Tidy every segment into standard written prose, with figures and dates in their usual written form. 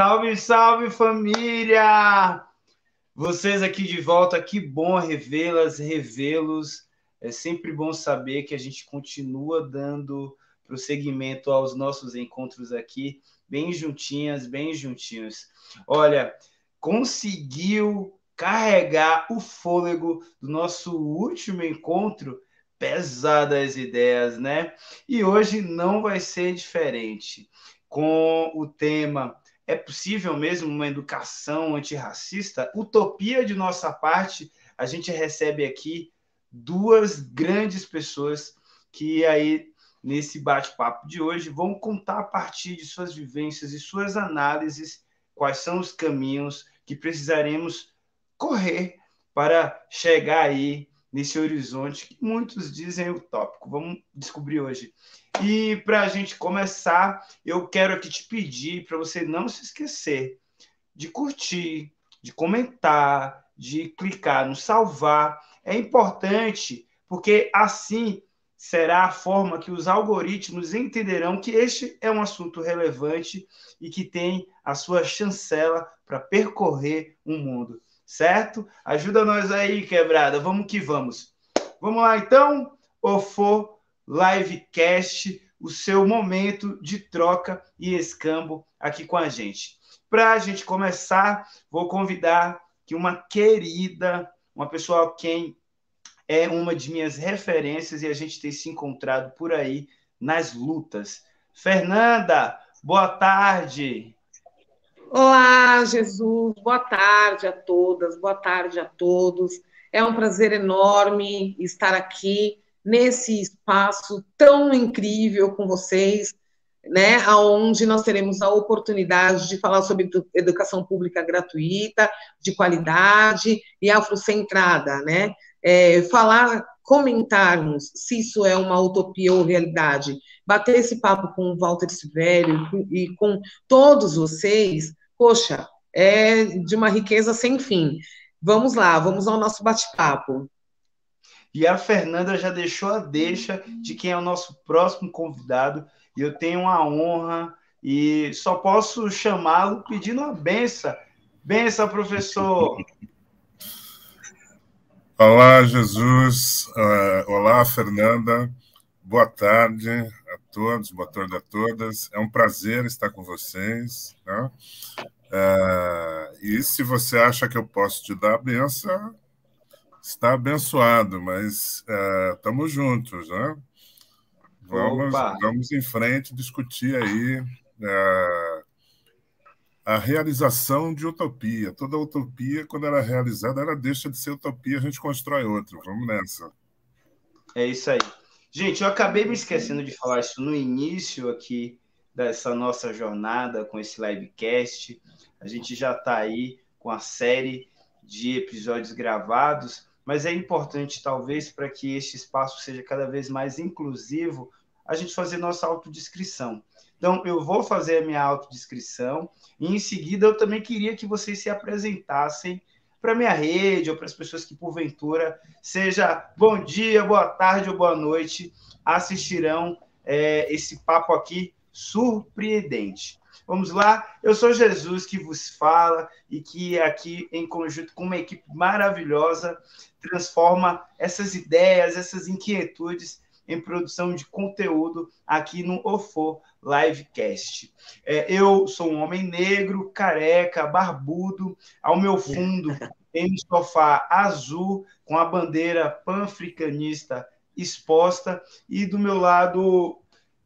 Salve, salve família! Vocês aqui de volta, que bom revê-las, revê-los. É sempre bom saber que a gente continua dando prosseguimento aos nossos encontros aqui, bem juntinhas, bem juntinhos. Olha, conseguiu carregar o fôlego do nosso último encontro? Pesadas ideias, né? E hoje não vai ser diferente. Com o tema "É possível mesmo uma educação antirracista?", utopia de nossa parte, a gente recebe aqui duas grandes pessoas que aí, nesse bate-papo de hoje, vão contar a partir de suas vivências e suas análises quais são os caminhos que precisaremos correr para chegar aí nesse horizonte que muitos dizem utópico. Vamos descobrir hoje. E para a gente começar, eu quero aqui te pedir para você não se esquecer de curtir, de comentar, de clicar no salvar. É importante, porque assim será a forma que os algoritmos entenderão que este é um assunto relevante e que tem a sua chancela para percorrer o mundo, certo? Ajuda nós aí, quebrada. Vamos que vamos. Vamos lá, então? OFO Livecast, o seu momento de troca e escambo aqui com a gente. Para a gente começar, vou convidar que uma querida, uma pessoa quem é uma de minhas referências e a gente tem se encontrado por aí nas lutas. Fernanda, boa tarde. Olá, Jesus, boa tarde a todas, boa tarde a todos. É um prazer enorme estar aqui nesse espaço tão incrível com vocês, né? Onde nós teremos a oportunidade de falar sobre educação pública gratuita, de qualidade e afrocentrada, né? Comentarmos se isso é uma utopia ou realidade, bater esse papo com o Walter Silvério e com todos vocês. Poxa, é de uma riqueza sem fim. Vamos lá, vamos ao nosso bate-papo. E a Fernanda já deixou a deixa de quem é o nosso próximo convidado, e eu tenho uma honra e só posso chamá-lo pedindo uma benção. Benção, professor! Olá, Jesus. Olá, Fernanda. Boa tarde a todos, boa tarde a todas. É um prazer estar com vocês, né? E se você acha que eu posso te dar a benção, está abençoado, mas estamos juntos, né? Vamos em frente discutir aí a realização de utopia. Toda utopia, quando ela é realizada, ela deixa de ser utopia, a gente constrói outra. Vamos nessa. É isso aí. Gente, eu acabei me esquecendo de falar isso no início aqui dessa nossa jornada com esse livecast. A gente já está aí com a série de episódios gravados, mas é importante, talvez, para que este espaço seja cada vez mais inclusivo, a gente fazer nossa autodescrição. Então, eu vou fazer a minha autodescrição e, em seguida, eu também queria que vocês se apresentassem para a minha rede ou para as pessoas que, porventura, seja bom dia, boa tarde ou boa noite, assistirão esse papo aqui surpreendente. Vamos lá? Eu sou Jesus que vos fala e que aqui, em conjunto com uma equipe maravilhosa, transforma essas ideias, essas inquietudes em produção de conteúdo aqui no OFO Livecast. Eu sou um homem negro, careca, barbudo. Ao meu fundo tem um sofá azul com a bandeira pan-africanista exposta e do meu lado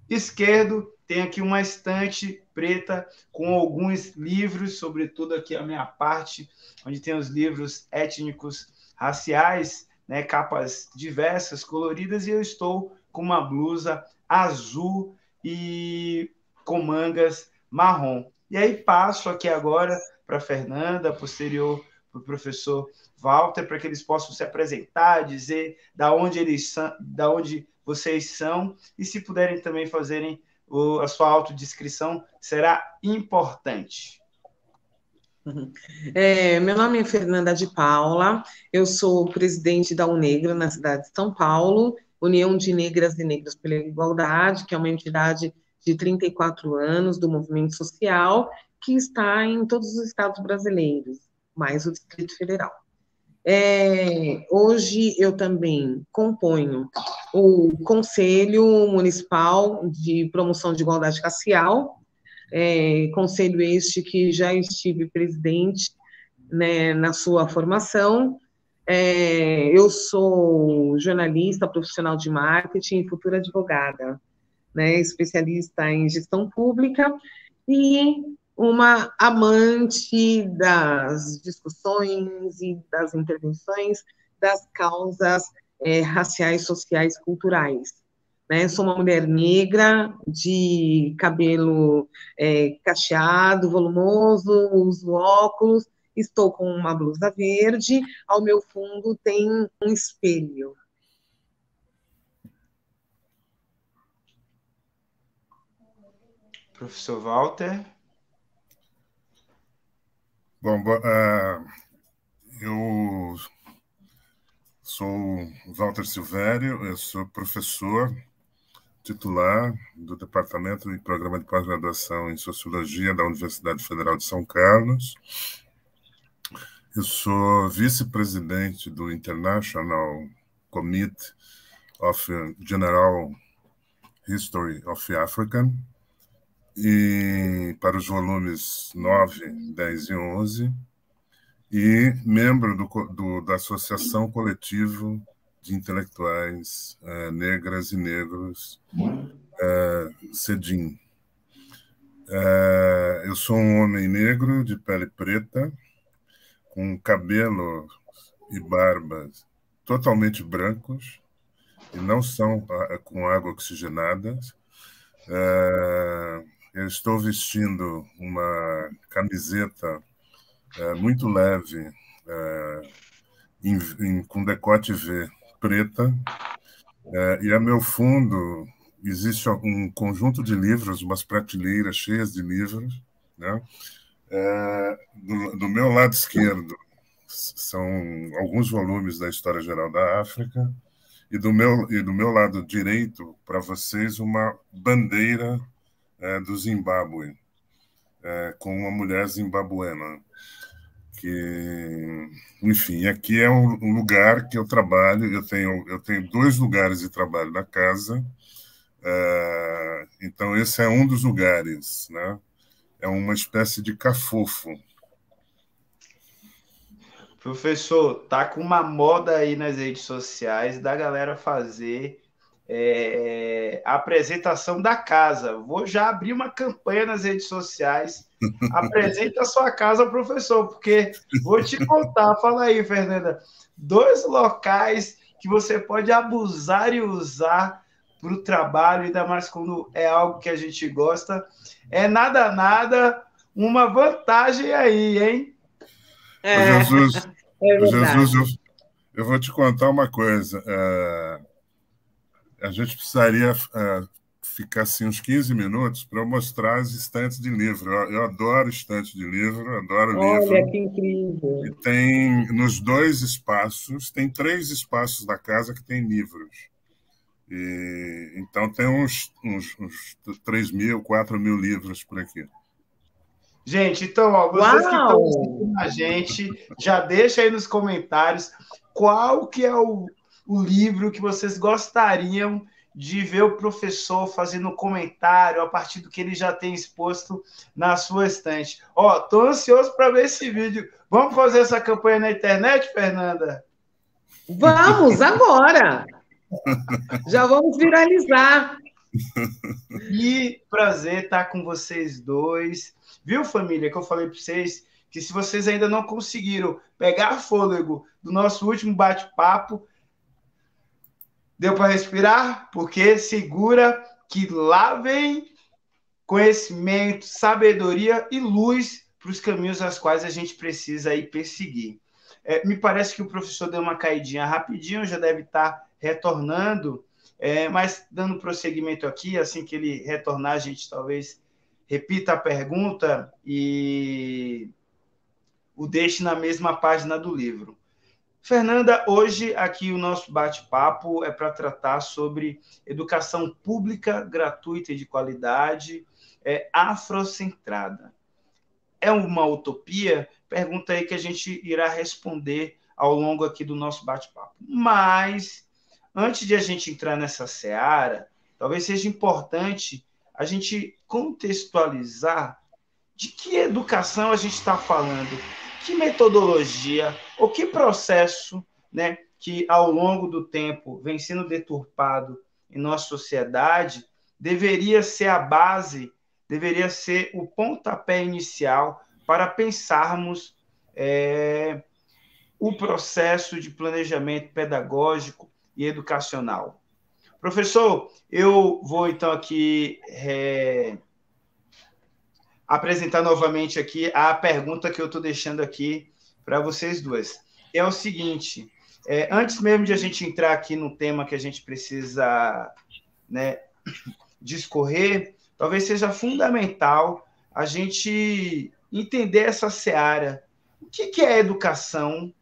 esquerdo tem aqui uma estante preta com alguns livros, sobretudo aqui a minha parte, onde tem os livros étnicos, raciais, né, capas diversas, coloridas, e eu estou com uma blusa azul e com mangas marrom. E aí passo aqui agora para a Fernanda, posterior para o professor Walter, para que eles possam se apresentar, dizer da onde eles são, da onde vocês são, e se puderem também fazerem a sua autodescrição, será importante. Meu nome é Fernanda de Paula, eu sou presidente da UNEGRA na cidade de São Paulo, União de Negras e Negros pela Igualdade, que é uma entidade de 34 anos do movimento social, que está em todos os estados brasileiros, mais o Distrito Federal. Hoje eu também componho o Conselho Municipal de Promoção de Igualdade Racial, conselho este que já estive presidente, né, na sua formação. Eu sou jornalista, profissional de marketing e futura advogada, né, especialista em gestão pública e uma amante das discussões e das intervenções das causas raciais, sociais, culturais. Né? Sou uma mulher negra, de cabelo cacheado, volumoso, uso óculos, estou com uma blusa verde, ao meu fundo tem um espelho. Professor Walter. Bom, eu sou Walter Silvério, eu sou professor titular do Departamento de Programa de Pós-Graduação em Sociologia da Universidade Federal de São Carlos. Eu sou vice-presidente do International Committee of General History of Africa, e para os volumes 9, 10 e 11, e membro da Associação Coletivo de Intelectuais Negras e Negros, CEDIM. Eu sou um homem negro, de pele preta, com cabelo e barba totalmente brancos, e não são com água oxigenada. Eu estou vestindo uma camiseta muito leve, com decote V preta, e a meu fundo existe um conjunto de livros, umas prateleiras cheias de livros, né? Do meu lado esquerdo são alguns volumes da História Geral da África, e do meu lado direito, para vocês, uma bandeira do Zimbábue, com uma mulher zimbabuena. Enfim, aqui é um lugar que eu trabalho. Eu tenho 2 lugares de trabalho na casa, então esse é um dos lugares, né? É uma espécie de cafofo. Professor, tá com uma moda aí nas redes sociais da galera fazer a apresentação da casa. Vou já abrir uma campanha nas redes sociais. Apresenta a sua casa ao professor, porque vou te contar. Fala aí, Fernanda. 2 locais que você pode abusar e usar para o trabalho, ainda mais quando é algo que a gente gosta. É nada, uma vantagem aí, hein? Jesus, eu vou te contar uma coisa. A gente precisaria ficar assim, uns 15 minutos para eu mostrar as estantes de livro. Eu adoro estante de livro, adoro livro. Olha, que incrível! E tem, nos 2 espaços, tem 3 espaços da casa que tem livros. Então tem uns 3.000, 4.000 livros por aqui. Gente, então, vocês que estão assistindo a gente, já deixa aí nos comentários qual que é o livro que vocês gostariam de ver o professor fazendo um comentário a partir do que ele já tem exposto na sua estante. Estou ansioso para ver esse vídeo. Vamos fazer essa campanha na internet, Fernanda? Vamos, agora! Já vamos viralizar. Que prazer estar com vocês dois. Viu, família, que eu falei para vocês que se vocês ainda não conseguiram pegar fôlego do nosso último bate-papo, deu para respirar? Porque segura que lá vem conhecimento, sabedoria e luz para os caminhos aos quais a gente precisa aí perseguir. Me parece que o professor deu uma caidinha rapidinho, já deve estar retornando, mas dando prosseguimento aqui, assim que ele retornar, a gente talvez repita a pergunta e o deixe na mesma página do livro. Fernanda, hoje aqui o nosso bate-papo é para tratar sobre educação pública, gratuita e de qualidade, afrocentrada. é uma utopia? Pergunta aí que a gente irá responder ao longo aqui do nosso bate-papo. Mas, antes de a gente entrar nessa seara, talvez seja importante a gente contextualizar de que educação a gente está falando, que metodologia, ou que processo, né, que ao longo do tempo vem sendo deturpado em nossa sociedade, deveria ser a base, deveria ser o pontapé inicial para pensarmos o processo de planejamento pedagógico e educacional. Professor, eu vou então aqui apresentar novamente aqui a pergunta que eu estou deixando aqui para vocês duas. É o seguinte, antes mesmo de a gente entrar aqui no tema que a gente precisa, né, discorrer, talvez seja fundamental a gente entender essa seara. O que é educação?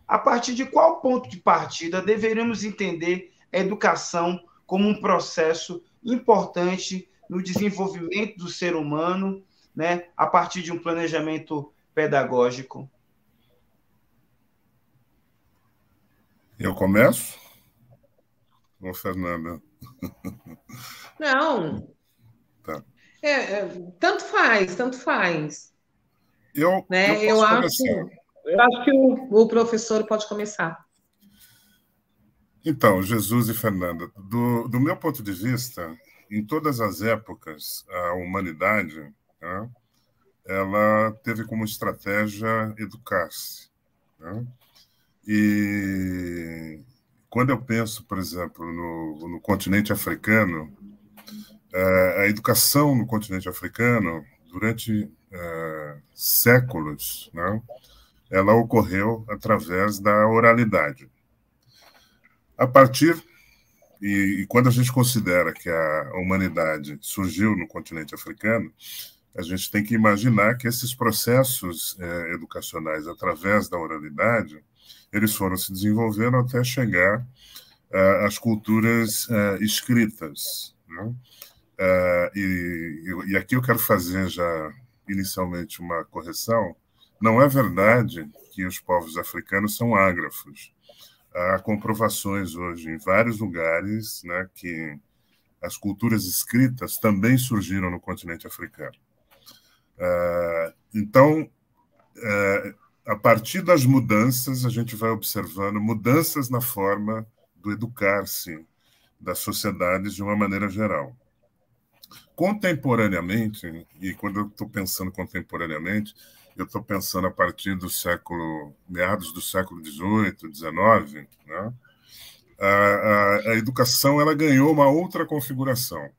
A partir de qual ponto de partida deveríamos entender a educação como um processo importante no desenvolvimento do ser humano, né, a partir de um planejamento pedagógico? Eu começo? Ou Fernanda? Não. Tá. Tanto faz, tanto faz. Eu Né? posso começar. Eu acho que o professor pode começar. Então, Jesus e Fernanda, do meu ponto de vista, em todas as épocas, a humanidade, né, ela teve como estratégia educar-se. Né? E quando eu penso, por exemplo, no continente africano, a educação no continente africano, durante séculos, né, ela ocorreu através da oralidade. A partir, e quando a gente considera que a humanidade surgiu no continente africano, a gente tem que imaginar que esses processos educacionais, através da oralidade, eles foram se desenvolvendo até chegar às culturas escritas. Né? E aqui eu quero fazer já inicialmente uma correção. Não é verdade que os povos africanos são ágrafos. Há comprovações hoje em vários lugares, né, que as culturas escritas também surgiram no continente africano. Então, a partir das mudanças, a gente vai observando mudanças na forma do educar-se das sociedades de uma maneira geral. Contemporaneamente, e quando eu estou pensando contemporaneamente, eu estou pensando a partir do meados do século XVIII, XIX, né? A educação ela ganhou uma outra configuração.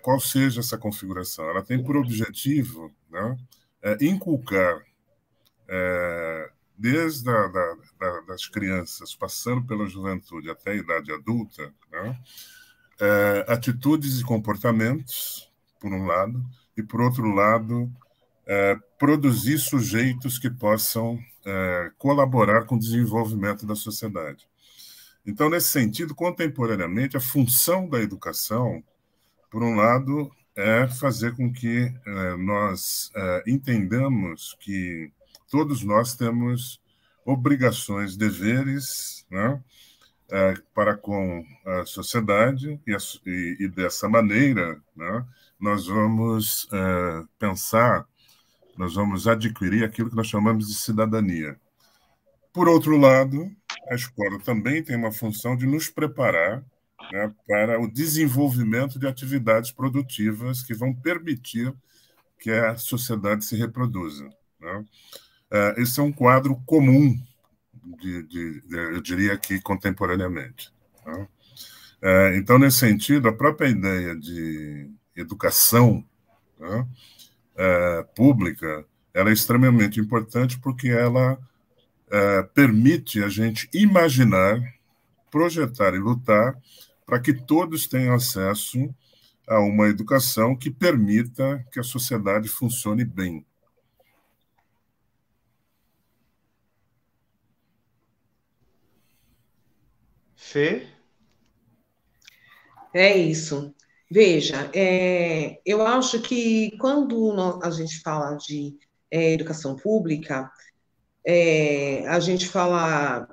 Qual seja essa configuração? Ela tem por objetivo, né, inculcar, desde das crianças, passando pela juventude até a idade adulta, né, atitudes e comportamentos, por um lado, e, por outro lado, produzir sujeitos que possam colaborar com o desenvolvimento da sociedade. Então, nesse sentido, contemporaneamente, a função da educação, por um lado, é fazer com que nós entendamos que todos nós temos obrigações, deveres, né, para com a sociedade, e dessa maneira, né, nós vamos pensar, nós vamos adquirir aquilo que nós chamamos de cidadania. Por outro lado, a escola também tem uma função de nos preparar, né, para o desenvolvimento de atividades produtivas que vão permitir que a sociedade se reproduza. Né? Esse é um quadro comum, eu diria aqui, contemporaneamente. Né? Então, nesse sentido, a própria ideia de educação, né, pública, ela é extremamente importante porque ela permite a gente imaginar, projetar e lutar para que todos tenham acesso a uma educação que permita que a sociedade funcione bem. Fê? É isso. Veja, eu acho que quando a gente fala de educação pública, a gente fala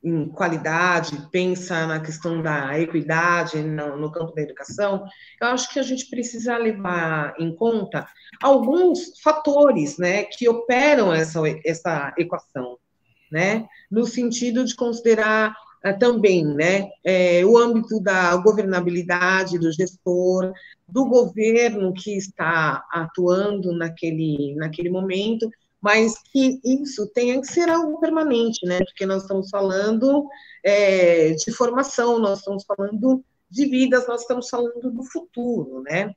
em qualidade, pensa na questão da equidade no campo da educação, eu acho que a gente precisa levar em conta alguns fatores, né, que operam essa equação, né, no sentido de considerar também, né, o âmbito da governabilidade do gestor, do governo que está atuando naquele momento, mas que isso tenha que ser algo permanente, né? Porque nós estamos falando de formação, nós estamos falando de vidas, nós estamos falando do futuro, né?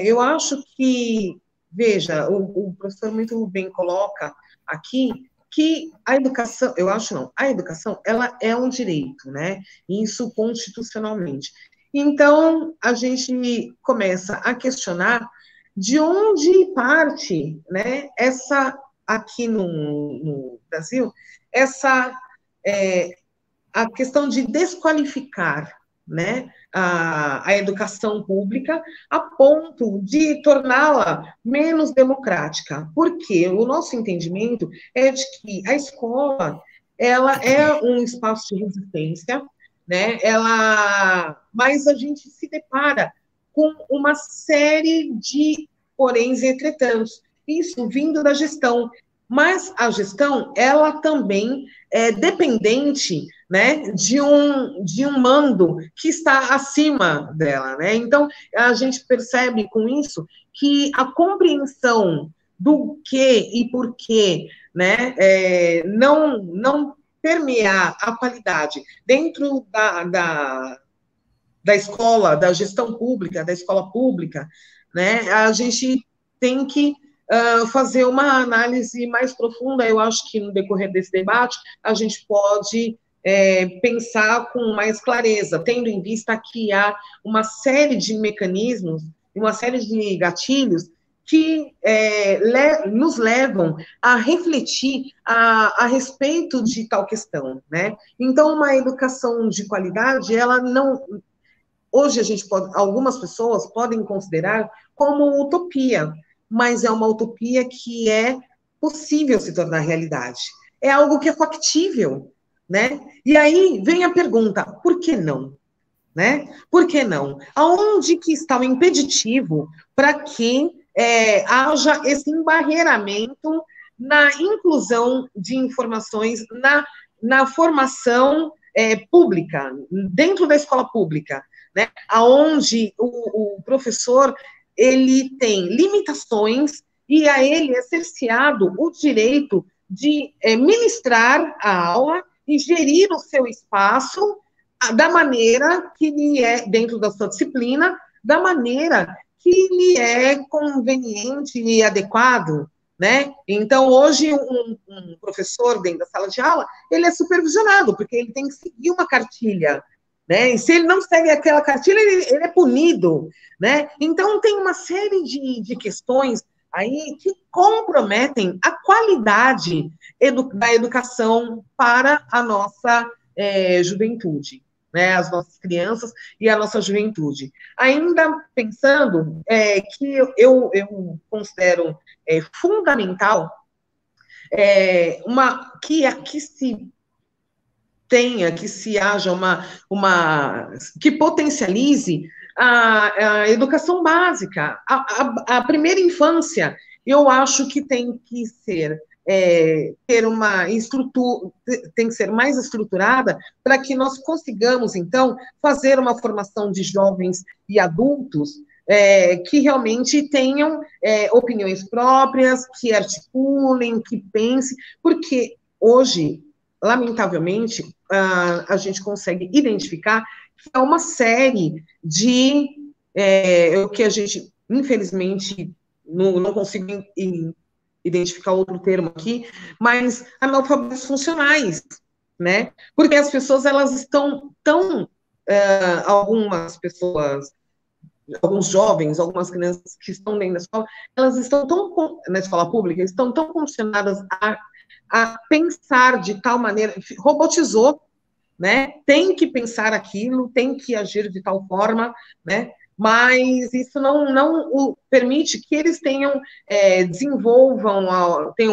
Eu acho que, veja, o professor muito bem coloca aqui que a educação, eu acho não, a educação, ela é um direito, né? Isso constitucionalmente. Então, a gente começa a questionar de onde parte, né, aqui no Brasil, a questão de desqualificar, né, a educação pública a ponto de torná-la menos democrática. Porque o nosso entendimento é de que a escola, ela é um espaço de resistência, né, mas a gente se depara com uma série de poréns e entretantos, isso vindo da gestão, mas a gestão, ela também é dependente, né, de um mando que está acima dela, né, então a gente percebe com isso que a compreensão do que e porquê, né, não permear a qualidade dentro da escola, da gestão pública, da escola pública, né, a gente tem que fazer uma análise mais profunda. Eu acho que no decorrer desse debate a gente pode pensar com mais clareza, tendo em vista que há uma série de mecanismos, uma série de gatilhos que nos levam a refletir a respeito de tal questão, né? Então, uma educação de qualidade, ela não... Hoje algumas pessoas podem considerar como utopia, mas é uma utopia que é possível se tornar realidade. É algo que é factível, né? E aí vem a pergunta, por que não? Né? Por que não? Aonde que está o impeditivo para que haja esse embarreiramento na inclusão de informações na formação pública, dentro da escola pública, né? Aonde o professor ele tem limitações e a ele é cerceado o direito de ministrar a aula e gerir o seu espaço da maneira que lhe é, dentro da sua disciplina, da maneira que lhe é conveniente e adequado, né? Então, hoje, um professor dentro da sala de aula, ele é supervisionado, porque ele tem que seguir uma cartilha, né? E se ele não segue aquela cartilha, ele é punido, né? Então, tem uma série de questões aí que comprometem a qualidade da educação para a nossa juventude, né? As nossas crianças e a nossa juventude. Ainda pensando que eu considero fundamental que se haja que potencialize a educação básica, a primeira infância. Eu acho que tem que ter uma estrutura, tem que ser mais estruturada para que nós consigamos, então, fazer uma formação de jovens e adultos que realmente tenham opiniões próprias, que articulem, que pensem, porque hoje, lamentavelmente, a gente consegue identificar que há uma série de o que a gente, infelizmente, não consigo identificar outro termo aqui, mas analfabetos funcionais, né? Porque as pessoas, elas estão algumas pessoas, alguns jovens, algumas crianças que estão dentro da escola, elas estão na escola pública, estão tão condicionadas a pensar de tal maneira, robotizou, né? Tem que pensar aquilo, tem que agir de tal forma, né? Mas isso não permite que eles tenham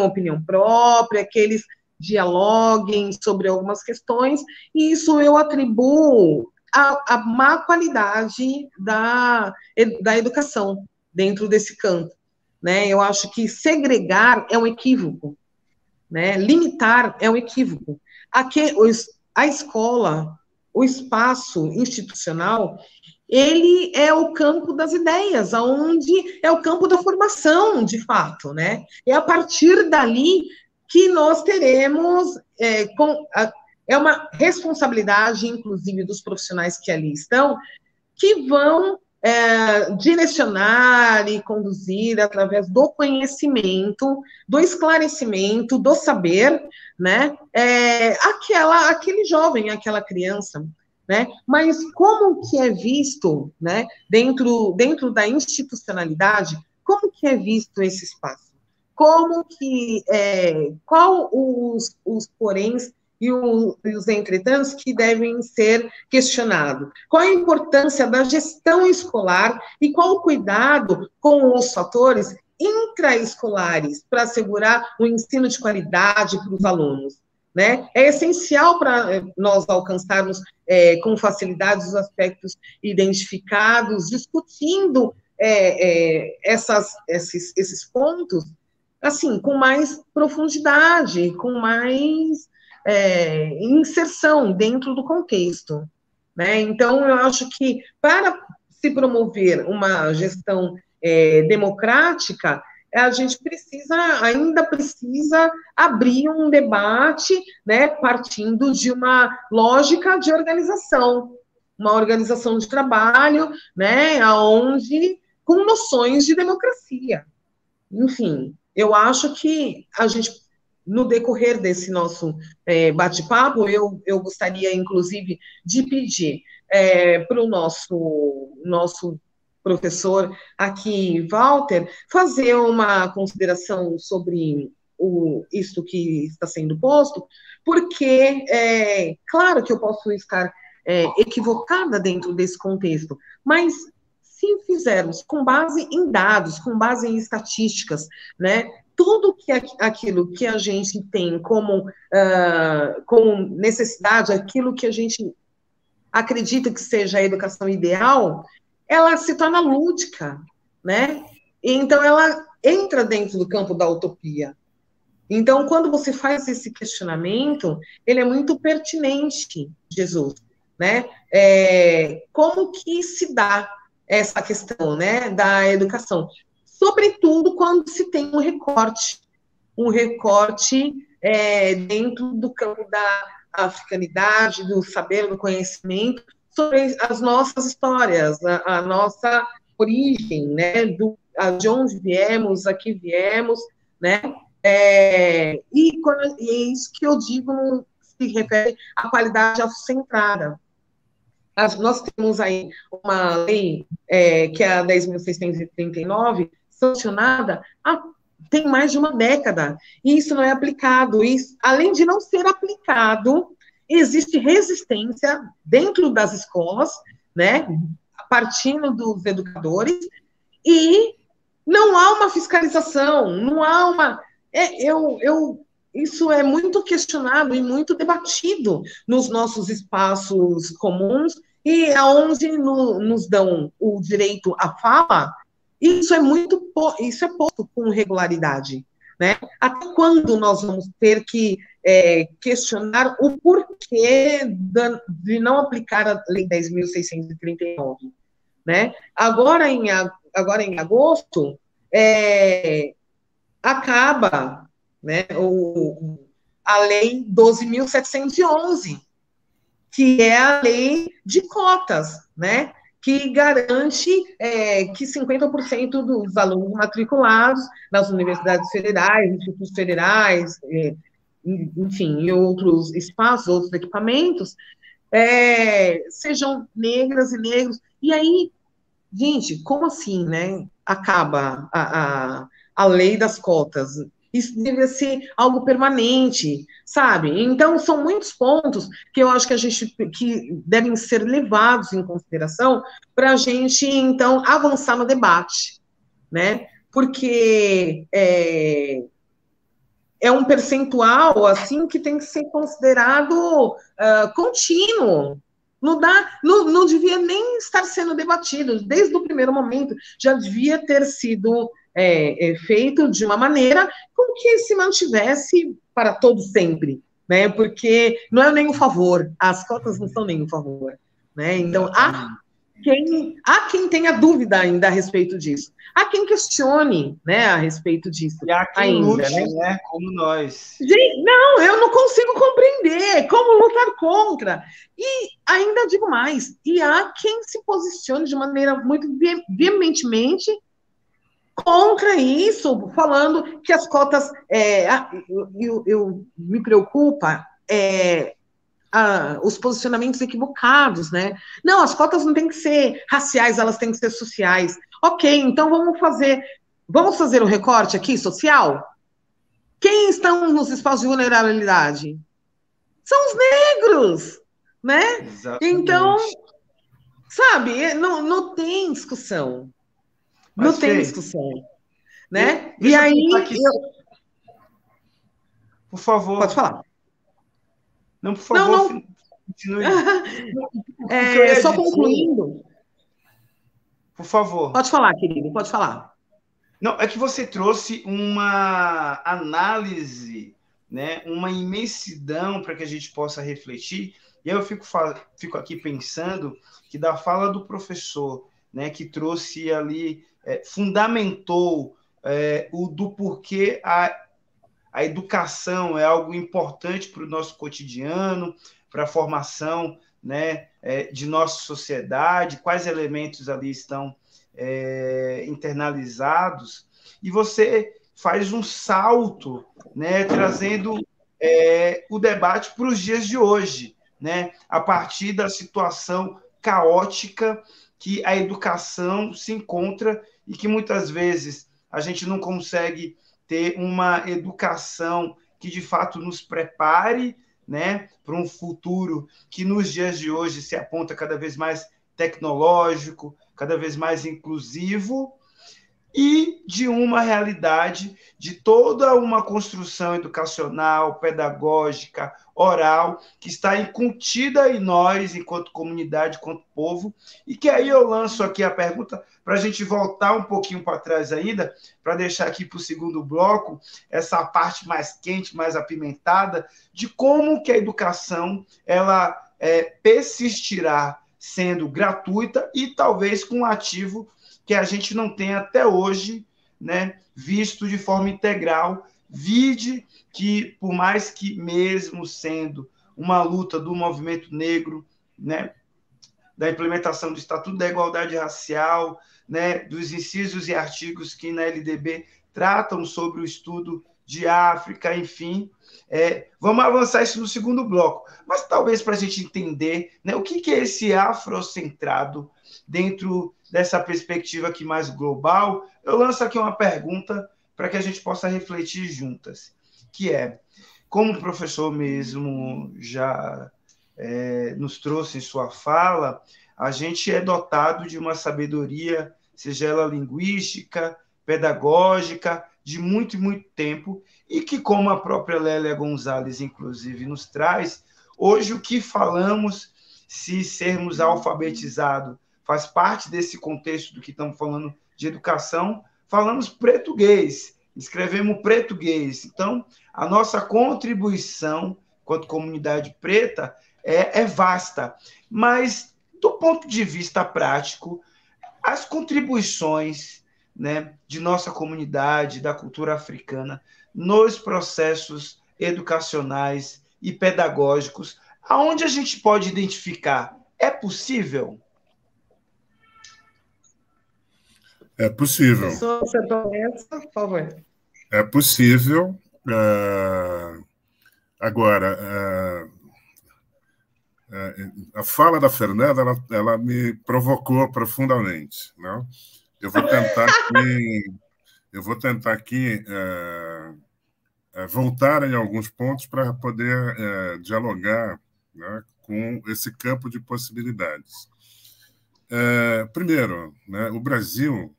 opinião própria, que eles dialoguem sobre algumas questões, e isso eu atribuo à má qualidade da educação dentro desse campo, né? Eu acho que segregar é um equívoco, né? Limitar é um equívoco. A escola, o espaço institucional, ele é o campo das ideias, aonde é o campo da formação, de fato, né? É a partir dali que nós teremos, é uma responsabilidade, inclusive, dos profissionais que ali estão, que vão direcionar e conduzir através do conhecimento, do esclarecimento, do saber, né? Aquele jovem, aquela criança, né? Mas como que é visto, né? Dentro da institucionalidade, como que é visto esse espaço? Qual os poréns e os entretantos que devem ser questionados? Qual a importância da gestão escolar e qual o cuidado com os fatores intraescolares para assegurar o ensino de qualidade para os alunos, né? É essencial para nós alcançarmos com facilidade os aspectos identificados, discutindo esses pontos, assim, com mais profundidade, com mais inserção dentro do contexto, né? Então, eu acho que para se promover uma gestão democrática, a gente ainda precisa abrir um debate, né, partindo de uma lógica de organização, uma organização de trabalho, né, com noções de democracia. Enfim, eu acho que a gente, no decorrer desse nosso bate-papo, eu gostaria, inclusive, de pedir para o nosso professor aqui, Walter, fazer uma consideração sobre isso que está sendo posto, porque, claro que eu posso estar equivocada dentro desse contexto, mas se fizermos com base em dados, com base em estatísticas, né, tudo aquilo que a gente tem como necessidade, aquilo que a gente acredita que seja a educação ideal, ela se torna lúdica, né? Então, ela entra dentro do campo da utopia. Então, quando você faz esse questionamento, ele é muito pertinente, Jesus, né? Como que se dá essa questão, né, da educação? Sobretudo quando se tem um recorte dentro do campo da africanidade, do saber, do conhecimento, sobre as nossas histórias, a nossa origem, né, de onde viemos, aqui viemos, né, e é isso que eu digo, se refere à qualidade afrocentrada. Nós temos aí uma lei, que é a 10.639, sancionada tem mais de uma década, e isso não é aplicado. Isso, além de não ser aplicado, existe resistência dentro das escolas, né, partindo dos educadores, e não há uma fiscalização, não há uma... Isso é muito questionado e muito debatido nos nossos espaços comuns, e aonde nos dão o direito à fala, isso é posto com regularidade, né? Até quando nós vamos ter que questionar o porquê de não aplicar a Lei 10.639, né? Agora em agosto, acaba, né, a Lei 12.711, que é a lei de cotas, né, que garante que 50% dos alunos matriculados nas universidades federais, institutos federais, enfim, em outros espaços, outros equipamentos, sejam negras e negros. E aí, gente, como assim, né? Acaba a lei das cotas. isso deveria ser algo permanente, sabe? Então, são muitos pontos que eu acho que devem ser levados em consideração para a gente, então, avançar no debate, né? Porque é um percentual, assim, que tem que ser considerado contínuo. Não devia nem estar sendo debatido. Desde o primeiro momento, já devia ter sido feito de uma maneira com que se mantivesse para todo sempre, né? Porque não é nem um favor, as cotas não são nem um favor, né? Então, há quem tenha dúvida ainda a respeito disso. Há quem questione, né, a respeito disso. E há quem ainda, lute, né? Como nós. Gente, não, eu não consigo compreender como lutar contra. E ainda digo mais, e há quem se posicione de maneira muito veementemente contra isso, falando que as cotas, eu me preocupa os posicionamentos equivocados, né? Não, as cotas não têm que ser raciais, elas têm que ser sociais. Ok, então vamos fazer um recorte aqui social? Quem estão nos espaços de vulnerabilidade? São os negros, né? Exatamente. Então, sabe, não tem discussão. Não tem discussão, né? E aí... Por favor. Pode falar. Não, por favor, não. Continue. Só concluindo. Por favor. Pode falar, querido, pode falar. Não, é que você trouxe uma análise, né, uma imensidão para que a gente possa refletir, e eu fico aqui pensando que da fala do professor, né, que trouxe ali, fundamentou o do porquê a educação é algo importante para o nosso cotidiano, para a formação, né, de nossa sociedade, quais elementos ali estão internalizados, e você faz um salto, né, trazendo o debate para os dias de hoje, né, a partir da situação caótica que a educação se encontra e que muitas vezes a gente não consegue ter uma educação que de fato nos prepare, né, para um futuro que nos dias de hoje se aponta cada vez mais tecnológico, cada vez mais inclusivo, e de uma realidade de toda uma construção educacional, pedagógica, oral, que está incuntida em nós, enquanto comunidade, enquanto povo, e que aí eu lanço aqui a pergunta para a gente voltar um pouquinho para trás ainda, para deixar aqui para o segundo bloco essa parte mais quente, mais apimentada, de como que a educação ela persistirá sendo gratuita e talvez com um ativo que a gente não tem até hoje, né, visto de forma integral, vide que, por mais que mesmo sendo uma luta do movimento negro, né, da implementação do Estatuto da Igualdade Racial, né, dos incisos e artigos que na LDB tratam sobre o estudo de África, enfim, vamos avançar isso no segundo bloco, mas talvez para a gente entender, né, o que é esse afrocentrado dentro dessa perspectiva aqui mais global, eu lanço aqui uma pergunta para que a gente possa refletir juntas, que é, como o professor mesmo já nos trouxe em sua fala, a gente é dotado de uma sabedoria, seja ela linguística, pedagógica, de muito e muito tempo, e que, como a própria Lélia Gonzalez, inclusive, nos traz, hoje o que falamos, se sermos alfabetizados, faz parte desse contexto do que estamos falando de educação, falamos português, escrevemos português. Então, a nossa contribuição, enquanto comunidade preta, é vasta. Mas, do ponto de vista prático, as contribuições, né, de nossa comunidade, da cultura africana, nos processos educacionais e pedagógicos, aonde a gente pode identificar? É possível? É possível. Por favor. É possível. Agora, a fala da Fernanda, ela me provocou profundamente, né? Eu vou tentar aqui voltar em alguns pontos para poder dialogar, né, com esse campo de possibilidades. Primeiro, né, o Brasil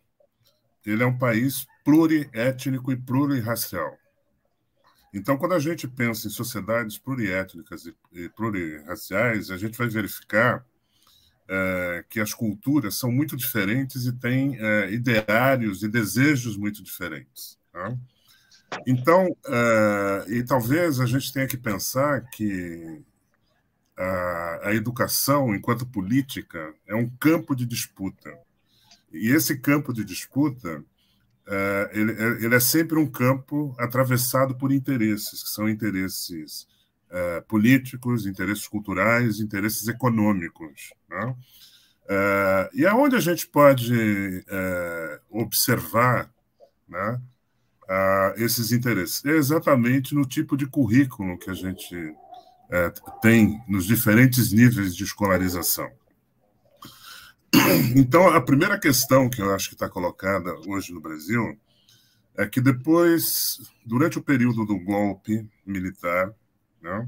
ele é um país pluriétnico e plurirracial. Então, quando a gente pensa em sociedades pluriétnicas e plurirraciais, a gente vai verificar que as culturas são muito diferentes e têm ideários e desejos muito diferentes. Tá? Então, e talvez a gente tenha que pensar que a educação, enquanto política, é um campo de disputa. E esse campo de disputa ele é sempre um campo atravessado por interesses, que são interesses políticos, interesses culturais, interesses econômicos. Né? E aonde a gente pode observar, né, esses interesses? É exatamente no tipo de currículo que a gente tem nos diferentes níveis de escolarização. Então, a primeira questão que eu acho que está colocada hoje no Brasil é que depois, durante o período do golpe militar, né,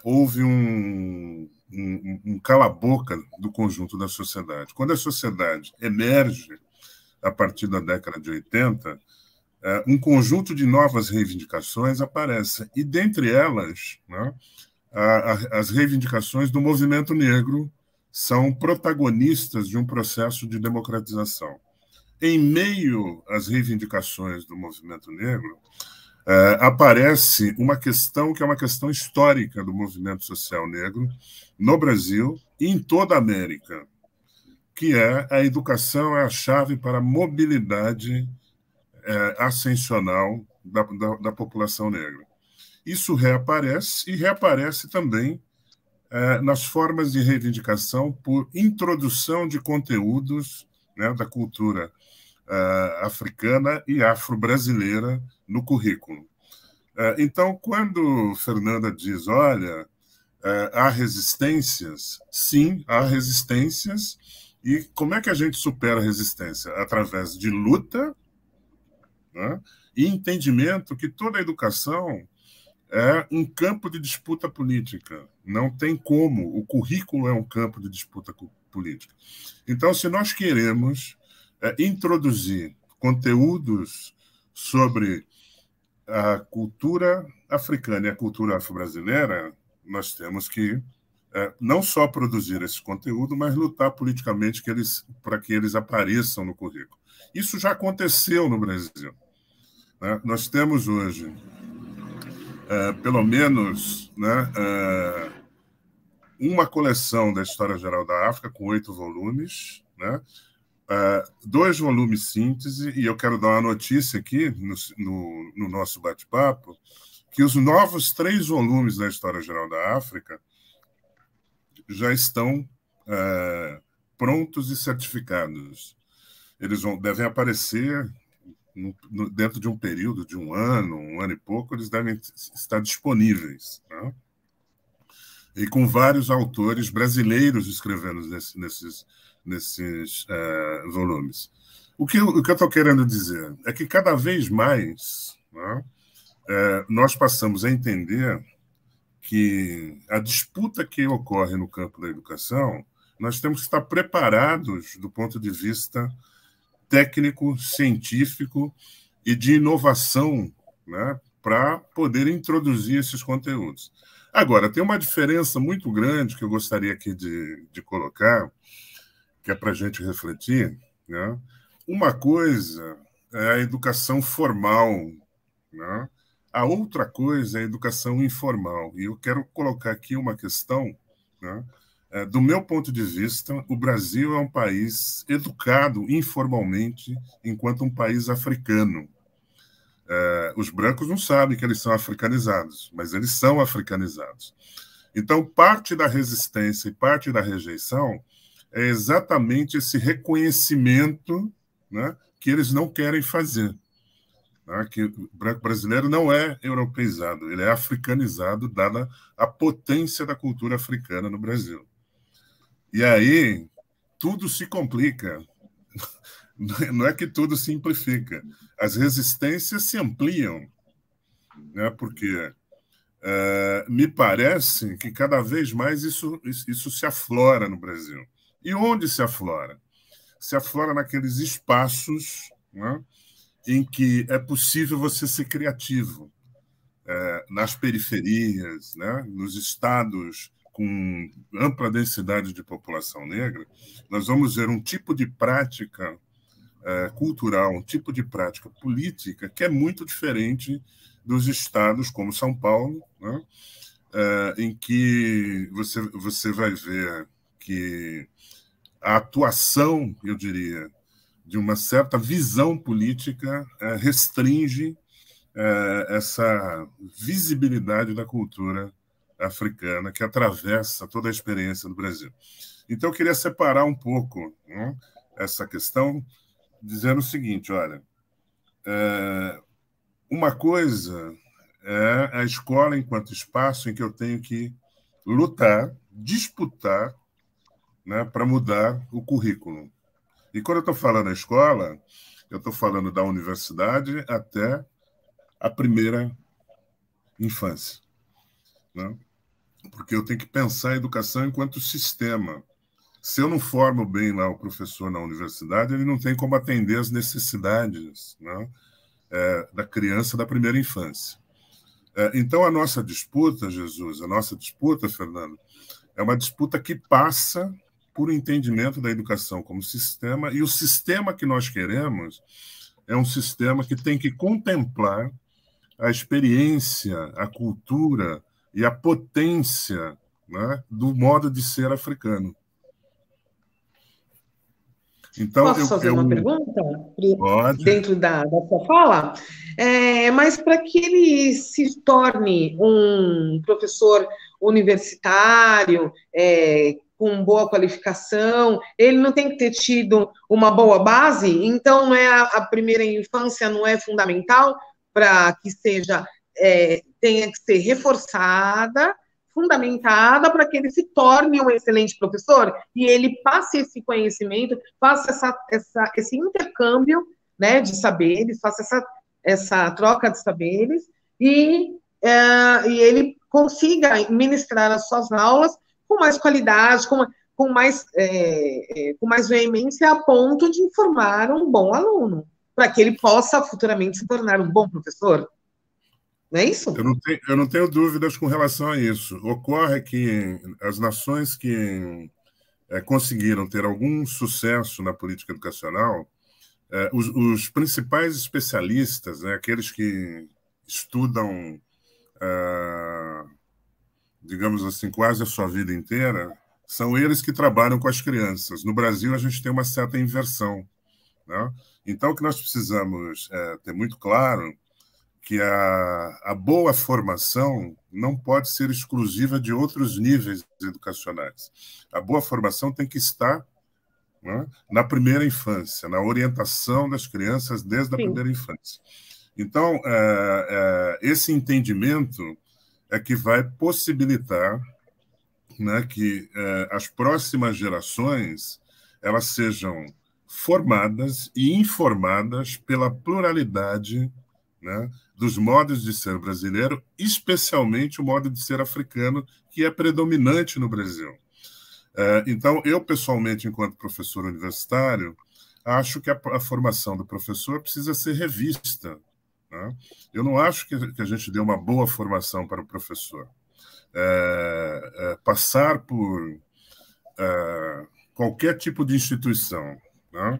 houve um cala-boca do conjunto da sociedade. Quando a sociedade emerge, a partir da década de 80, um conjunto de novas reivindicações aparece, e dentre elas, né, as reivindicações do movimento negro são protagonistas de um processo de democratização. Em meio às reivindicações do movimento negro, aparece uma questão que é uma questão histórica do movimento social negro no Brasil e em toda a América, que é a educação é a chave para a mobilidade ascensional da população negra. Isso reaparece e reaparece também nas formas de reivindicação por introdução de conteúdos, né, da cultura africana e afro-brasileira no currículo. Então, quando Fernanda diz, olha, há resistências, sim, há resistências, e como é que a gente supera a resistência? Através de luta, né, e entendimento que toda a educação é um campo de disputa política. Não tem como. O currículo é um campo de disputa política. Então, se nós queremos introduzir conteúdos sobre a cultura africana e a cultura afro-brasileira, nós temos que não só produzir esse conteúdo, mas lutar politicamente para que eles apareçam no currículo. Isso já aconteceu no Brasil. Né? Nós temos hoje pelo menos, né, uma coleção da História Geral da África com 8 volumes, né, 2 volumes síntese, e eu quero dar uma notícia aqui no nosso bate-papo, que os novos 3 volumes da História Geral da África já estão prontos e certificados. Eles devem aparecer dentro de um período de um ano e pouco, eles devem estar disponíveis. Né? E com vários autores brasileiros escrevendo nesses volumes. O que eu estou querendo dizer é que cada vez mais, né, nós passamos a entender que a disputa que ocorre no campo da educação, nós temos que estar preparados do ponto de vista técnico, científico e de inovação, né, para poder introduzir esses conteúdos. Agora, tem uma diferença muito grande que eu gostaria aqui de colocar, que é para a gente refletir. Né? Uma coisa é a educação formal, né? A outra coisa é a educação informal. E eu quero colocar aqui uma questão, né? Do meu ponto de vista, o Brasil é um país educado informalmente enquanto um país africano. Os brancos não sabem que eles são africanizados, mas eles são africanizados. Então, parte da resistência e parte da rejeição é exatamente esse reconhecimento, né, que eles não querem fazer. Né, que o branco brasileiro não é europeizado, ele é africanizado, dada a potência da cultura africana no Brasil. E aí, tudo se complica. Não é que tudo simplifica. As resistências se ampliam. né? Porque me parece que cada vez mais isso se aflora no Brasil. E onde se aflora? Se aflora naqueles espaços, né, em que é possível você ser criativo, nas periferias, né, nos estados com ampla densidade de população negra. Nós vamos ver um tipo de prática cultural, um tipo de prática política que é muito diferente dos estados como São Paulo, né, em que você vai ver que a atuação, eu diria, de uma certa visão política restringe essa visibilidade da cultura africana que atravessa toda a experiência do Brasil. Então, eu queria separar um pouco, né, essa questão, dizendo o seguinte, olha, uma coisa é a escola enquanto espaço em que eu tenho que lutar, disputar, né, para mudar o currículo. E quando eu estou falando da escola, eu estou falando da universidade até a primeira infância, né? Porque eu tenho que pensar a educação enquanto sistema. Se eu não formo bem lá o professor na universidade, ele não tem como atender as necessidades, né, da criança da primeira infância. Então, a nossa disputa, Jesus, a nossa disputa, Fernando, é uma disputa que passa por entendimento da educação como sistema, e o sistema que nós queremos é um sistema que tem que contemplar a experiência, a cultura e a potência, né, do modo de ser africano. Então, Posso fazer uma pergunta pode. dentro da sua fala? Mas para que ele se torne um professor universitário, com boa qualificação, ele não tem que ter tido uma boa base? Então, a primeira infância não é fundamental para que tenha que ser reforçada, fundamentada para que ele se torne um excelente professor e ele passe esse conhecimento, faça esse intercâmbio, né, de saberes, faça essa troca de saberes e ele consiga ministrar as suas aulas com mais qualidade, com mais veemência, a ponto de formar um bom aluno, para que ele possa futuramente se tornar um bom professor. Não é isso? Eu não tenho dúvidas com relação a isso. Ocorre que as nações que conseguiram ter algum sucesso na política educacional, os principais especialistas, né, aqueles que estudam, digamos assim, quase a sua vida inteira, são eles que trabalham com as crianças. No Brasil, a gente tem uma certa inversão, né? Então, o que nós precisamos ter muito claro que a boa formação não pode ser exclusiva de outros níveis educacionais. A boa formação tem que estar, né, na primeira infância, na orientação das crianças desde a primeira infância. Então, esse entendimento é que vai possibilitar, né, que as próximas gerações elas sejam formadas e informadas pela pluralidade, né, dos modos de ser brasileiro, especialmente o modo de ser africano, que é predominante no Brasil. Então, eu, pessoalmente, enquanto professor universitário, acho que a formação do professor precisa ser revista, né? Eu não acho que a gente dê uma boa formação para o professor. Passar por qualquer tipo de instituição, né,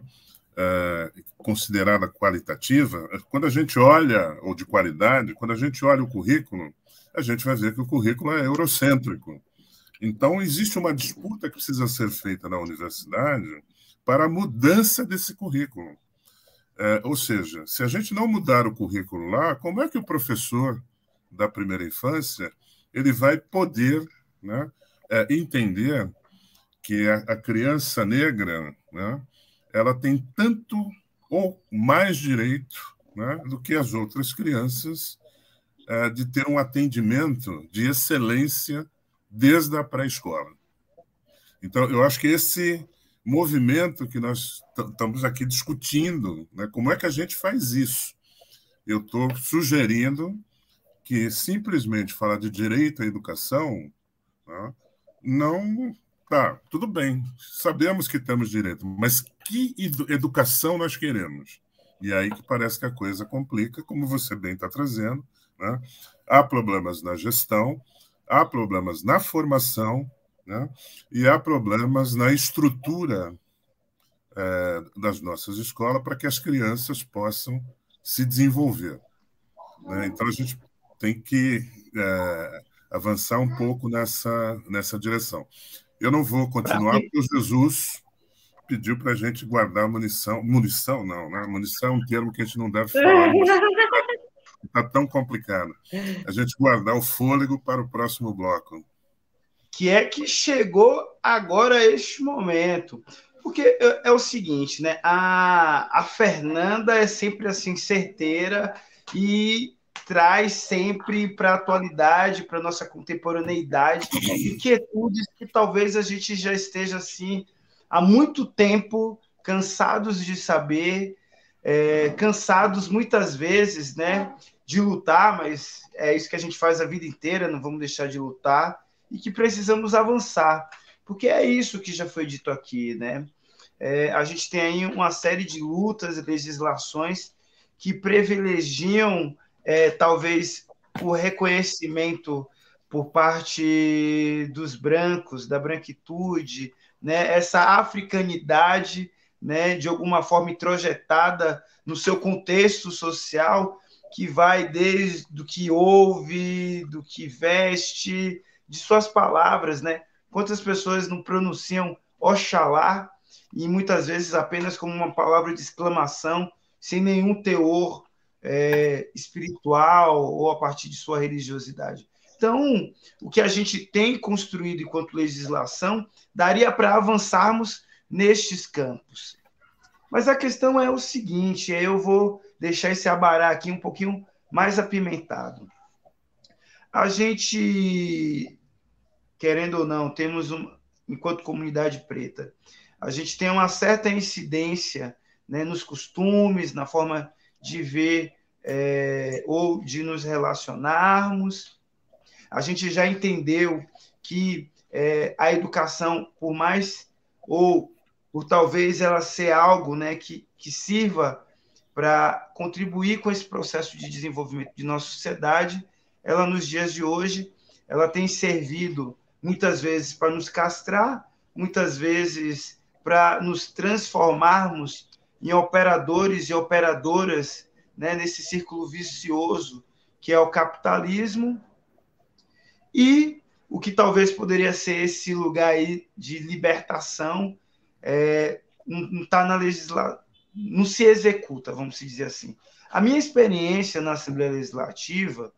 considerada qualitativa, quando a gente olha, ou de qualidade, quando a gente olha o currículo, a gente vai ver que o currículo é eurocêntrico. Então, existe uma disputa que precisa ser feita na universidade para a mudança desse currículo. Ou seja, se a gente não mudar o currículo lá, como é que o professor da primeira infância ele vai poder, né, entender que a criança negra, né, ela tem tanto ou mais direito, né, do que as outras crianças de ter um atendimento de excelência desde a pré-escola. Então, eu acho que esse movimento que nós estamos aqui discutindo, né, como é que a gente faz isso? Eu estou sugerindo que simplesmente falar de direito à educação, né, não... Tá, tudo bem, sabemos que temos direito, mas que educação nós queremos? E aí que parece que a coisa complica, como você bem está trazendo, né? Há problemas na gestão, há problemas na formação, né? E há problemas na estrutura das nossas escolas para que as crianças possam se desenvolver, né? Então, a gente tem que avançar um pouco nessa direção. Eu não vou continuar, porque o Jesus pediu para a gente guardar munição. Munição, não, né? Munição é um termo que a gente não deve falar. Está tão complicado. A gente guardar o fôlego para o próximo bloco. Que é que chegou agora este momento. Porque é o seguinte, né? A Fernanda é sempre assim, certeira e traz sempre para a atualidade, para a nossa contemporaneidade, inquietudes que talvez a gente já esteja assim há muito tempo cansados de saber, cansados muitas vezes, né, de lutar, mas é isso que a gente faz a vida inteira, não vamos deixar de lutar, e que precisamos avançar, porque é isso que já foi dito aqui, né? A gente tem aí uma série de lutas e legislações que privilegiam talvez o reconhecimento por parte dos brancos, da branquitude, né? Essa africanidade, né? De alguma forma introjetada no seu contexto social, que vai desde do que ouve, do que veste, de suas palavras, né? Quantas pessoas não pronunciam Oxalá, e muitas vezes apenas como uma palavra de exclamação, sem nenhum teor espiritual ou a partir de sua religiosidade. Então, o que a gente tem construído enquanto legislação daria para avançarmos nestes campos. Mas a questão é o seguinte, eu vou deixar esse abará aqui um pouquinho mais apimentado. A gente, querendo ou não, temos, enquanto comunidade preta, a gente tem uma certa incidência, né, nos costumes, na forma de ver ou de nos relacionarmos. A gente já entendeu que a educação, por mais, ou por talvez ela ser algo, né, que sirva para contribuir com esse processo de desenvolvimento de nossa sociedade, ela, nos dias de hoje, ela tem servido muitas vezes para nos castrar, muitas vezes para nos transformarmos em operadores e operadoras, né, nesse círculo vicioso que é o capitalismo, e o que talvez poderia ser esse lugar aí de libertação não está na legislação, não se executa, vamos dizer assim. A minha experiência na Assembleia Legislativa,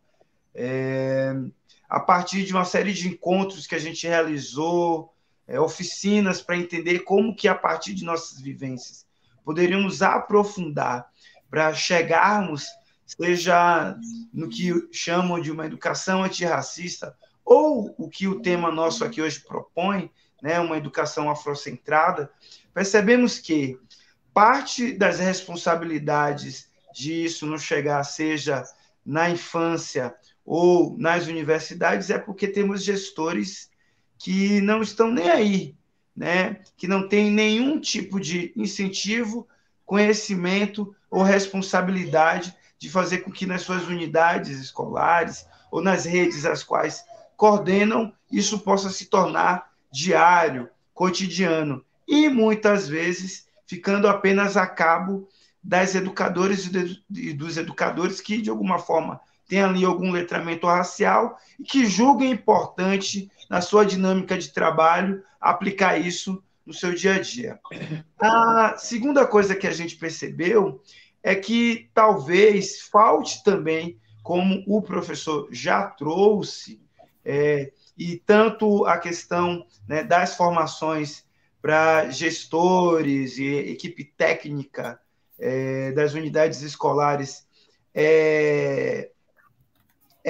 a partir de uma série de encontros que a gente realizou, oficinas para entender como que, a partir de nossas vivências, poderíamos aprofundar para chegarmos, seja no que chamam de uma educação antirracista, ou o que o tema nosso aqui hoje propõe, né, uma educação afrocentrada, percebemos que parte das responsabilidades disso não chegar, seja na infância ou nas universidades, é porque temos gestores que não estão nem aí, né? Que não têm nenhum tipo de incentivo, conhecimento ou responsabilidade de fazer com que nas suas unidades escolares ou nas redes às quais coordenam, isso possa se tornar diário, cotidiano, e muitas vezes ficando apenas a cabo das educadoras e dos educadores que, de alguma forma, têm ali algum letramento racial e que julguem importante, na sua dinâmica de trabalho, aplicar isso no seu dia a dia. A segunda coisa que a gente percebeu é que talvez falte também, como o professor já trouxe, e tanto a questão, né, das formações para gestores e equipe técnica das unidades escolares é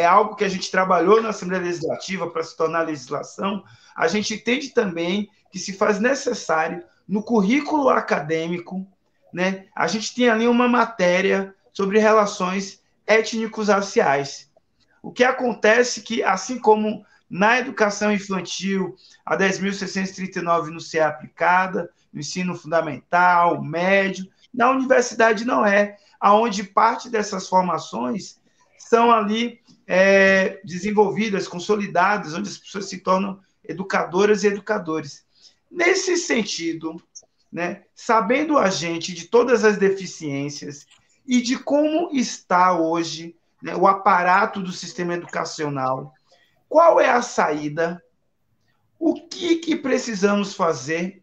algo que a gente trabalhou na Assembleia Legislativa para se tornar legislação. A gente entende também que se faz necessário, no currículo acadêmico, né, a gente tem ali uma matéria sobre relações étnico-raciais. O que acontece que, assim como na educação infantil, a 10.639 não ser aplicada, no ensino fundamental, médio, na universidade não é, aonde parte dessas formações são ali desenvolvidas, consolidadas, onde as pessoas se tornam educadoras e educadores. Nesse sentido, né, sabendo a gente de todas as deficiências e de como está hoje, né, o aparato do sistema educacional, qual é a saída? O que precisamos fazer?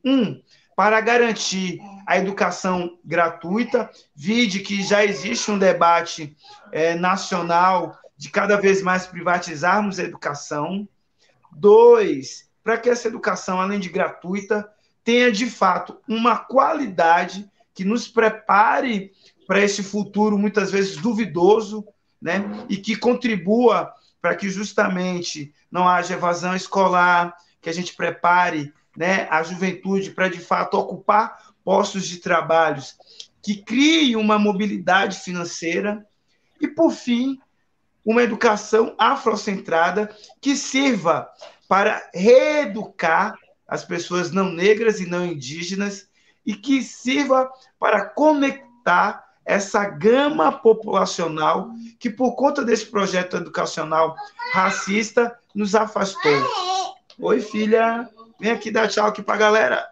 Para garantir a educação gratuita, vide que já existe um debate nacional de cada vez mais privatizarmos a educação. 2, para que essa educação, além de gratuita, tenha, de fato, uma qualidade que nos prepare para esse futuro, muitas vezes duvidoso, né? E que contribua para que justamente não haja evasão escolar, que a gente prepare, né, a juventude para, de fato, ocupar postos de trabalho, que crie uma mobilidade financeira e, por fim, uma educação afrocentrada que sirva para reeducar as pessoas não negras e não indígenas e que sirva para conectar essa gama populacional que, por conta desse projeto educacional racista, nos afastou. Oi, filha. Vem aqui dar tchau aqui para a galera.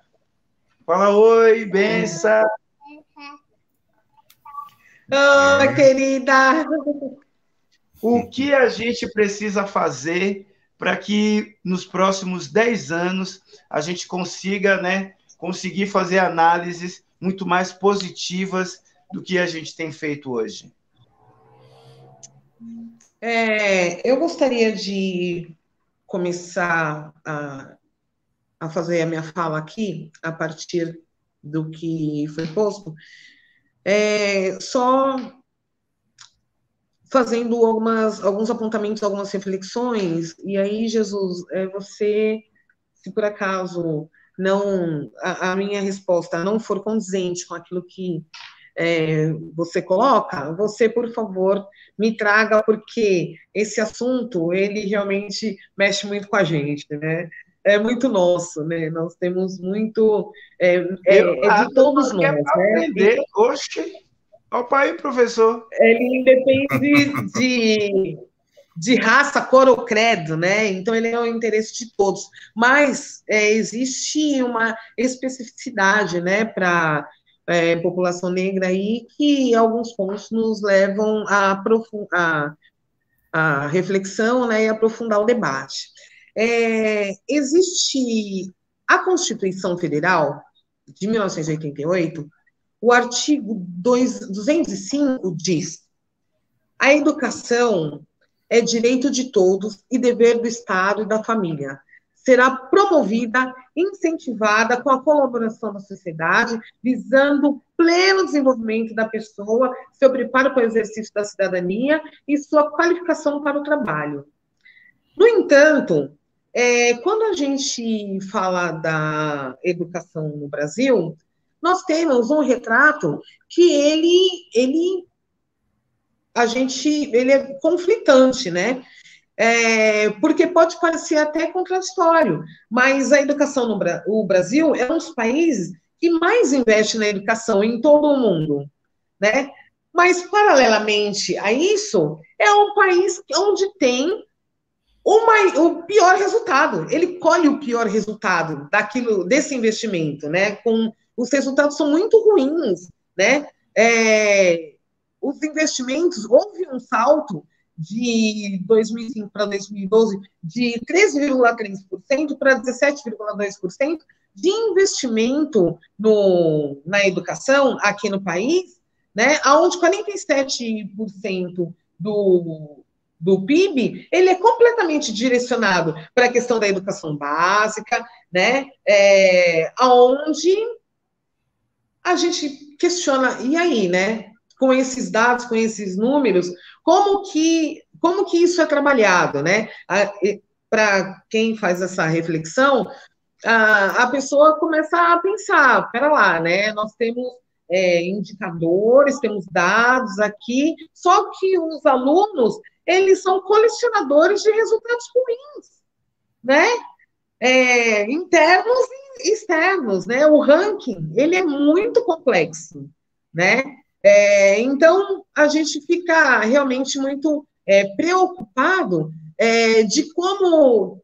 Fala oi, benção. Oi, querida. O que a gente precisa fazer para que nos próximos 10 anos a gente consiga, né, conseguir fazer análises muito mais positivas do que a gente tem feito hoje? Eu gostaria de começar a fazer a minha fala aqui, a partir do que foi posto, só fazendo alguns apontamentos, algumas reflexões, e aí, Jesus, você, se por acaso a minha resposta não for condizente com aquilo que você coloca, você, por favor, me traga, porque esse assunto, ele realmente mexe muito com a gente, né? É muito nosso, né? Nós temos muito... de todos nós, né? Aprender. Oxe! Opa aí, professor. Ele independe de raça, cor ou credo, né? Então, ele é o interesse de todos. Mas existe uma especificidade, né, para população negra aí, que alguns pontos nos levam a reflexão, né, e aprofundar o debate. Existe a Constituição Federal de 1988, o artigo 205 diz: a educação é direito de todos e dever do Estado e da família. Será promovida, incentivada com a colaboração da sociedade, visando o pleno desenvolvimento da pessoa, seu preparo para o exercício da cidadania e sua qualificação para o trabalho. No entanto, quando a gente fala da educação no Brasil, nós temos um retrato que ele é conflitante, né? Porque pode parecer até contraditório, mas a educação o Brasil é um dos países que mais investe na educação em todo o mundo, né? Mas, paralelamente a isso, é um país onde tem o pior resultado. Ele colhe o pior resultado desse investimento, né? Os resultados são muito ruins, né? Os investimentos, houve um salto de 2005 para 2012 de 13,3% para 17,2% de investimento na educação aqui no país, né? Onde 47% do PIB, ele é completamente direcionado para a questão da educação básica, né? Onde a gente questiona, e aí, né? Com esses dados, com esses números, como que isso é trabalhado, né? Para quem faz essa reflexão, a pessoa começa a pensar, pera lá, né? Nós temos indicadores, temos dados aqui, só que os alunos, eles são colecionadores de resultados ruins, né? Internos e externos, né? O ranking, ele é muito complexo, né? Então, a gente fica realmente muito preocupado de como,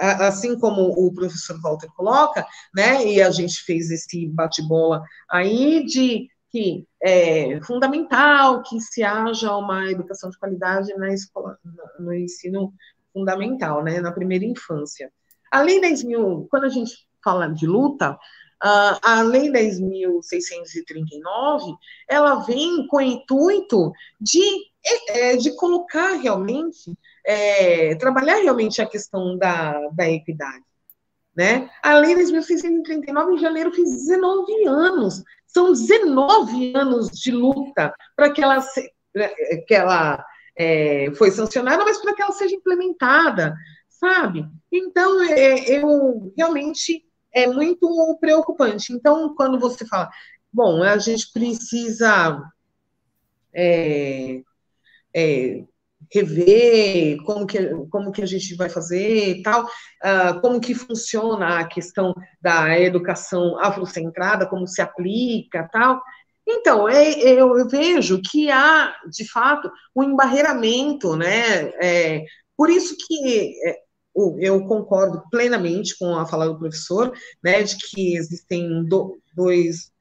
assim como o professor Walter coloca, né? E a gente fez esse bate-bola aí de que é fundamental que se haja uma educação de qualidade na escola, no ensino fundamental, né? Na primeira infância. A Lei 10.000, quando a gente fala de luta, a Lei 10.639, ela vem com o intuito de colocar realmente, trabalhar realmente a questão da equidade, né? A Lei 10.639, em janeiro, fez 19 anos. São 19 anos de luta para que ela foi sancionada, mas para que ela seja implementada, sabe? Então, eu realmente é muito preocupante. Então, quando você fala, bom, a gente precisa rever como que a gente vai fazer e tal, como que funciona a questão da educação afrocentrada, como se aplica tal. Então, eu vejo que há, de fato, um embarreiramento, né? Por isso que eu concordo plenamente com a fala do professor, né, de que existem dois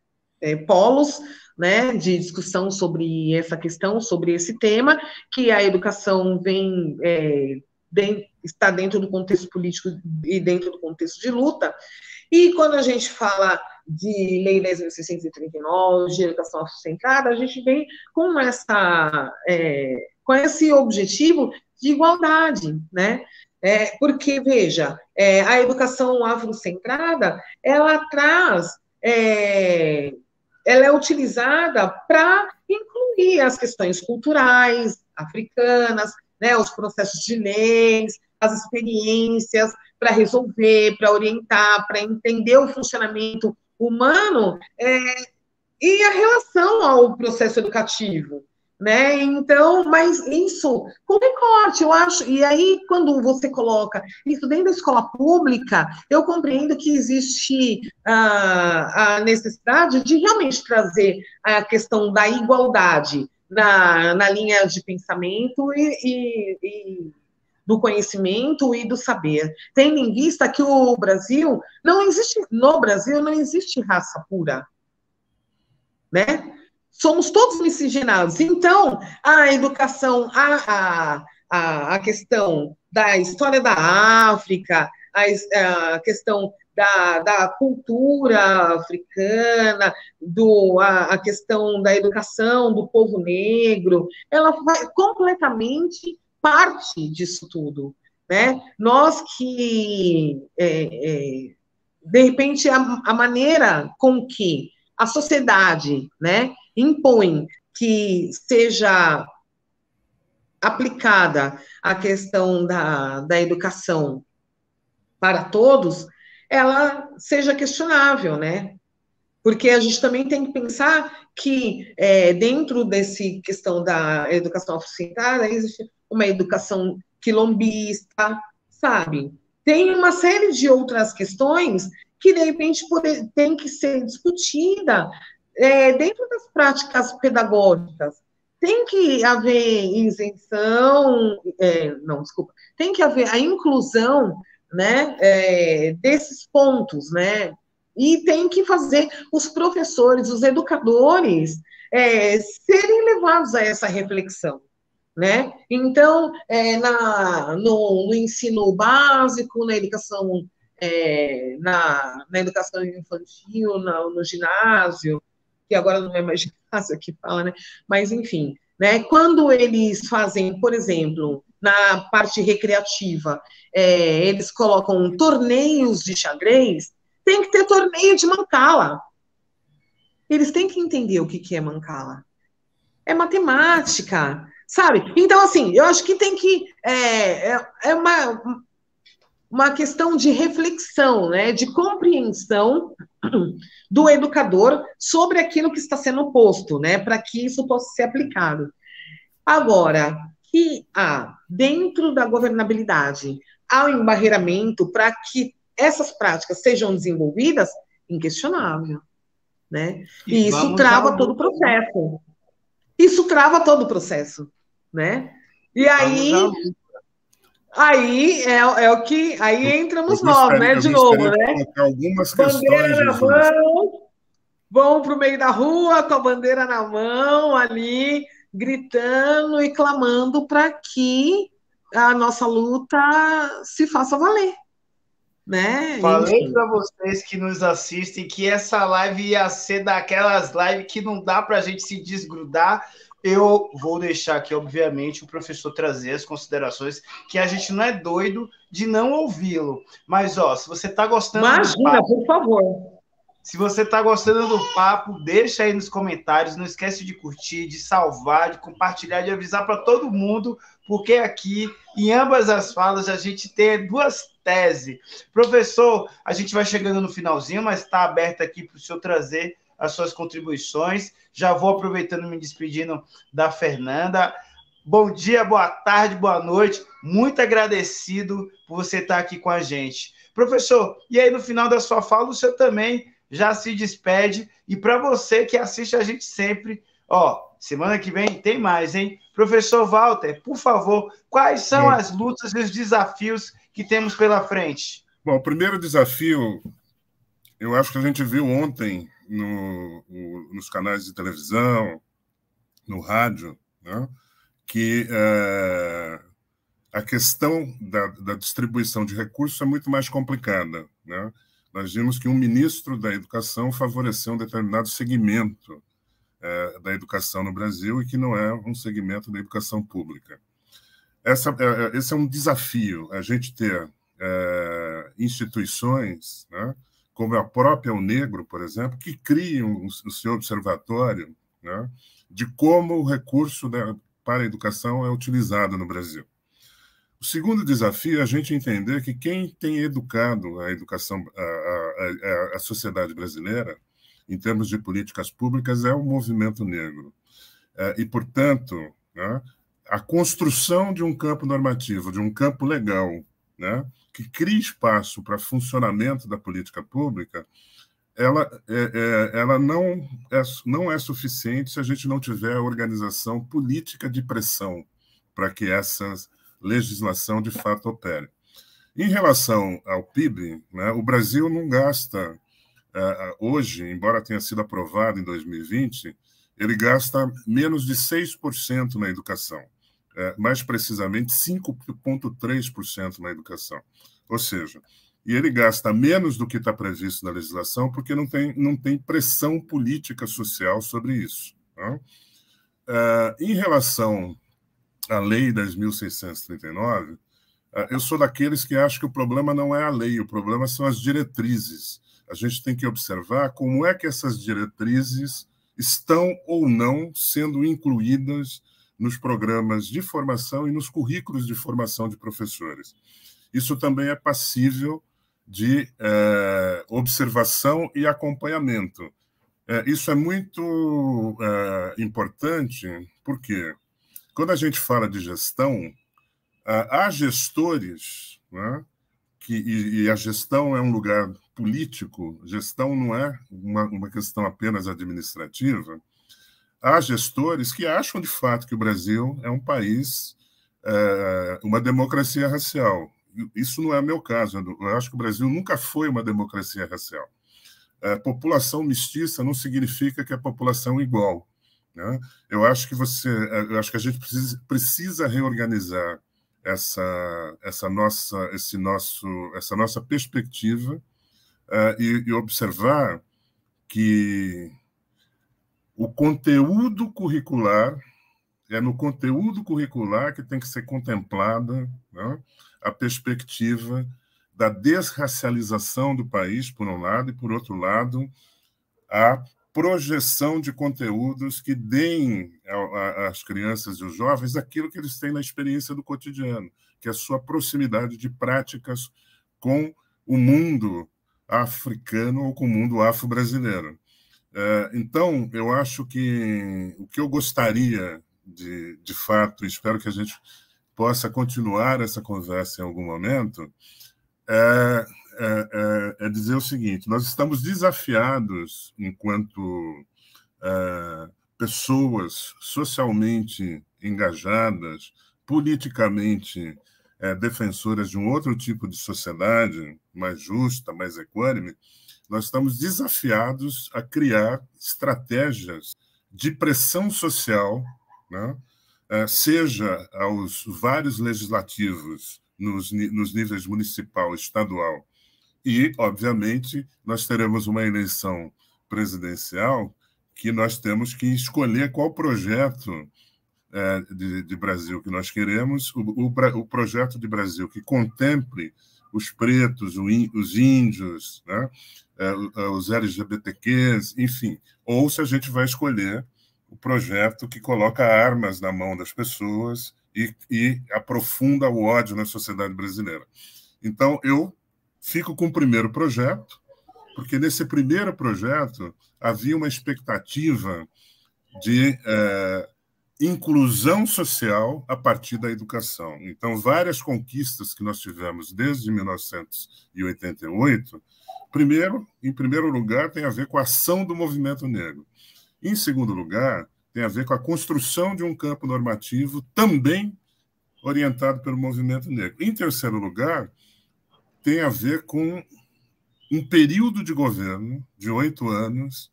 polos, né, de discussão sobre essa questão, sobre esse tema, que a educação está dentro do contexto político e dentro do contexto de luta, e quando a gente fala de Lei 10.639, de educação afrocentrada, a gente vem com esse objetivo de igualdade, né? Porque, veja, a educação afrocentrada, ela traz, ela é utilizada para incluir as questões culturais, africanas, né, os processos de leis, as experiências, para resolver, para orientar, para entender o funcionamento humano e a relação ao processo educativo, né? Então, mas isso com recorte, eu acho, e aí quando você coloca isso dentro da escola pública, eu compreendo que existe a necessidade de realmente trazer a questão da igualdade na linha de pensamento e do conhecimento e do saber, tendo em vista que no Brasil não existe raça pura, né? Somos todos miscigenados. Então, a educação, a questão da história da África, a questão da cultura africana, a questão da educação do povo negro, ela vai completamente parte disso tudo, né? Nós que, de repente, a maneira com que a sociedade, né, impõe que seja aplicada a questão da educação para todos, ela seja questionável, né? Porque a gente também tem que pensar que dentro desse questão da educação afrocentrada existe uma educação quilombista, sabe? Tem uma série de outras questões que, de repente, tem que ser discutida dentro das práticas pedagógicas. Tem que haver isenção, tem que haver a inclusão, né, desses pontos, né, e tem que fazer os professores, os educadores, serem levados a essa reflexão, né? Então, no ensino básico, na educação, na educação infantil, no ginásio, que agora não é mais ginásio que fala, né? Mas, enfim, né? Quando eles fazem, por exemplo, na parte recreativa, eles colocam torneios de xadrez, tem que ter torneio de mancala. Eles têm que entender o que é mancala. É matemática, sabe? Então, assim, eu acho que tem que... uma questão de reflexão, né? De compreensão do educador sobre aquilo que está sendo posto, né? Para que isso possa ser aplicado. Agora, que há dentro da governabilidade, há um embarreiramento para que essas práticas sejam desenvolvidas, inquestionável, né? E isso trava todo o processo. Isso trava todo o processo, né? E aí é o que aí entramos nós, né? De novo, né? Algumas bandeira questões, na mão, vão para o meio da rua com a bandeira na mão, ali gritando e clamando para que a nossa luta se faça valer, né? Falei para vocês que nos assistem que essa live ia ser daquelas lives que não dá para a gente se desgrudar. Eu vou deixar aqui, obviamente, o professor trazer as considerações, que a gente não é doido de não ouvi-lo. Mas, ó, se você está gostando do papo, por favor. Se você está gostando do papo, deixa aí nos comentários. Não esquece de curtir, de salvar, de compartilhar, de avisar para todo mundo, porque aqui, em ambas as falas, a gente tem duas teses. Professor, a gente vai chegando no finalzinho, mas está aberto aqui para o senhor trazer as suas contribuições. Já vou aproveitando e me despedindo da Fernanda. Bom dia, boa tarde, boa noite. Muito agradecido por você estar aqui com a gente. Professor, e aí no final da sua fala, o senhor também já se despede. E para você que assiste a gente sempre, ó, semana que vem tem mais, hein? Professor Walter, por favor, quais são as lutas e os desafios que temos pela frente? Bom, o primeiro desafio, eu acho que a gente viu ontem nos canais de televisão, no rádio, né, que a questão da distribuição de recursos é muito mais complicada, né? Nós vimos que um ministro da Educação favoreceu um determinado segmento da educação no Brasil e que não é um segmento da educação pública. Esse é um desafio, a gente ter instituições, né, como a própria UNEGRO, por exemplo, que criam o seu observatório, né, de como o recurso para a educação é utilizado no Brasil. O segundo desafio é a gente entender que quem tem educado a educação, a sociedade brasileira, em termos de políticas públicas, é o movimento negro. E, portanto, né, a construção de um campo normativo, de um campo legal, né, que crie espaço para funcionamento da política pública, ela não é suficiente se a gente não tiver a organização política de pressão para que essas legislação de fato opere. Em relação ao PIB, né, o Brasil não gasta, hoje, embora tenha sido aprovado em 2020, ele gasta menos de 6% na educação, mais precisamente 5,3% na educação. Ou seja, e ele gasta menos do que está previsto na legislação porque não tem pressão política social sobre isso. Né? Em relação a Lei 10.639, eu sou daqueles que acham que o problema não é a lei, o problema são as diretrizes. A gente tem que observar como é que essas diretrizes estão ou não sendo incluídas nos programas de formação e nos currículos de formação de professores. Isso também é passível de observação e acompanhamento. Isso é muito importante, porque quando a gente fala de gestão, há gestores, né, e a gestão é um lugar político, gestão não é uma questão apenas administrativa. Há gestores que acham, de fato, que o Brasil é um país, uma democracia racial. Isso não é meu caso. Eu acho que o Brasil nunca foi uma democracia racial. População mestiça não significa que é população igual. Né? Eu acho que a gente precisa reorganizar essa nossa perspectiva e observar que o conteúdo curricular é no conteúdo curricular que tem que ser contemplada, né, a perspectiva da desracialização do país, por um lado, e, por outro lado, a projeção de conteúdos que deem às crianças e aos jovens aquilo que eles têm na experiência do cotidiano, que é a sua proximidade de práticas com o mundo africano ou com o mundo afro-brasileiro. Então, eu acho que o que eu gostaria de fato, espero que a gente possa continuar essa conversa em algum momento, é dizer o seguinte: nós estamos desafiados, enquanto pessoas socialmente engajadas, politicamente defensoras de um outro tipo de sociedade, mais justa, mais equânime, nós estamos desafiados a criar estratégias de pressão social, né? Seja aos vários legislativos nos níveis municipal, estadual, e, obviamente, nós teremos uma eleição presidencial que nós temos que escolher qual projeto de Brasil que nós queremos, o projeto de Brasil que contemple os pretos, os índios, né? Os LGBTQs, enfim, ou se a gente vai escolher o projeto que coloca armas na mão das pessoas e aprofunda o ódio na sociedade brasileira. Então, eu fico com o primeiro projeto, porque nesse primeiro projeto havia uma expectativa de inclusão social a partir da educação. Então, várias conquistas que nós tivemos desde 1988, em primeiro lugar, tem a ver com a ação do movimento negro. Em segundo lugar, tem a ver com a construção de um campo normativo também orientado pelo movimento negro. Em terceiro lugar, tem a ver com um período de governo de 8 anos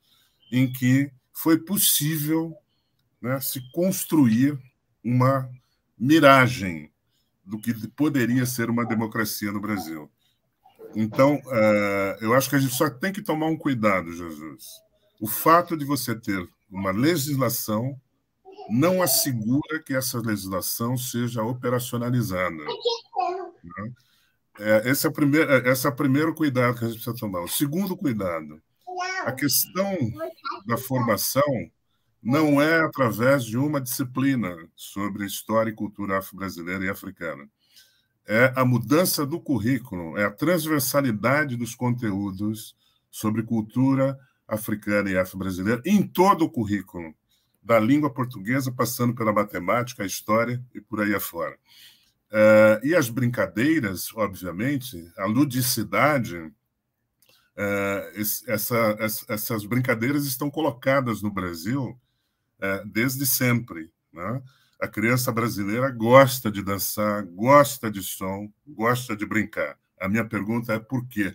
em que foi possível, né, se construir uma miragem do que poderia ser uma democracia no Brasil. Então, eu acho que a gente só tem que tomar um cuidado, Jesus. O fato de você ter uma legislação não assegura que essa legislação seja operacionalizada, né? Esse é o primeiro cuidado que a gente precisa tomar. O segundo cuidado, a questão da formação não é através de uma disciplina sobre história e cultura afro-brasileira e africana. É a mudança do currículo, é a transversalidade dos conteúdos sobre cultura africana e afro-brasileira em todo o currículo, da língua portuguesa, passando pela matemática, a história e por aí afora. E as brincadeiras, obviamente, a ludicidade, essas brincadeiras estão colocadas no Brasil desde sempre, né? A criança brasileira gosta de dançar, gosta de som, gosta de brincar. A minha pergunta é por quê?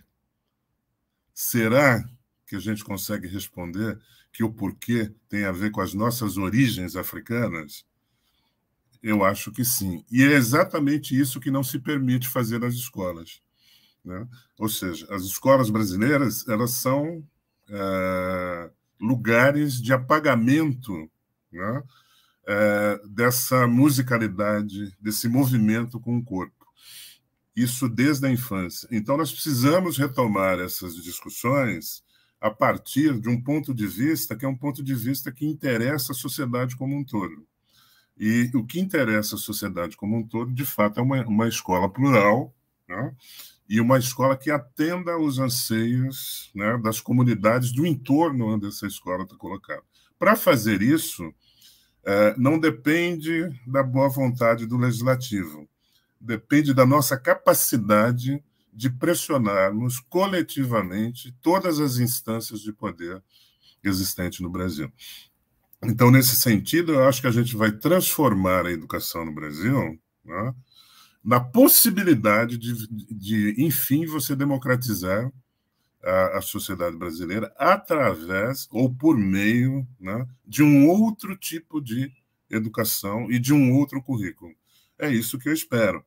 Será que a gente consegue responder que o porquê tem a ver com as nossas origens africanas? Eu acho que sim. E é exatamente isso que não se permite fazer nas escolas, né? Ou seja, as escolas brasileiras, elas são lugares de apagamento, né, dessa musicalidade, desse movimento com o corpo. Isso desde a infância. Então, nós precisamos retomar essas discussões a partir de um ponto de vista que é um ponto de vista que interessa a sociedade como um todo. E o que interessa a sociedade como um todo, de fato, é uma escola plural, né? E uma escola que atenda aos anseios, né, das comunidades do entorno onde essa escola está colocada. Para fazer isso, não depende da boa vontade do legislativo, depende da nossa capacidade de pressionarmos coletivamente todas as instâncias de poder existentes no Brasil. Então, nesse sentido, eu acho que a gente vai transformar a educação no Brasil, né, na possibilidade de, enfim, você democratizar a sociedade brasileira através ou por meio, né, de um outro tipo de educação e de um outro currículo. É isso que eu espero.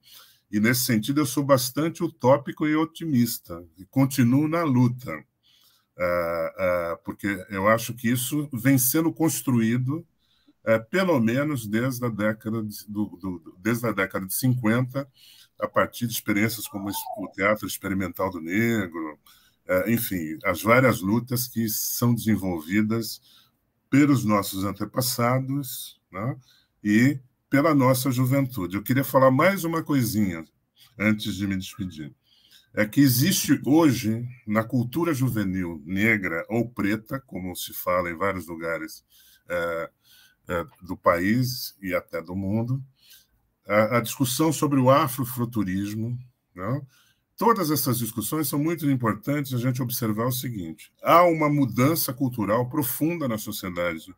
E, nesse sentido, eu sou bastante utópico e otimista, e continuo na luta, porque eu acho que isso vem sendo construído pelo menos desde a década de 50, a partir de experiências como o Teatro Experimental do Negro, enfim, as várias lutas que são desenvolvidas pelos nossos antepassados, né, e pela nossa juventude. Eu queria falar mais uma coisinha antes de me despedir. É que existe hoje, na cultura juvenil negra ou preta, como se fala em vários lugares do país e até do mundo, a discussão sobre o afrofuturismo, né? Todas essas discussões são muito importantes a gente observar o seguinte: há uma mudança cultural profunda na sociedade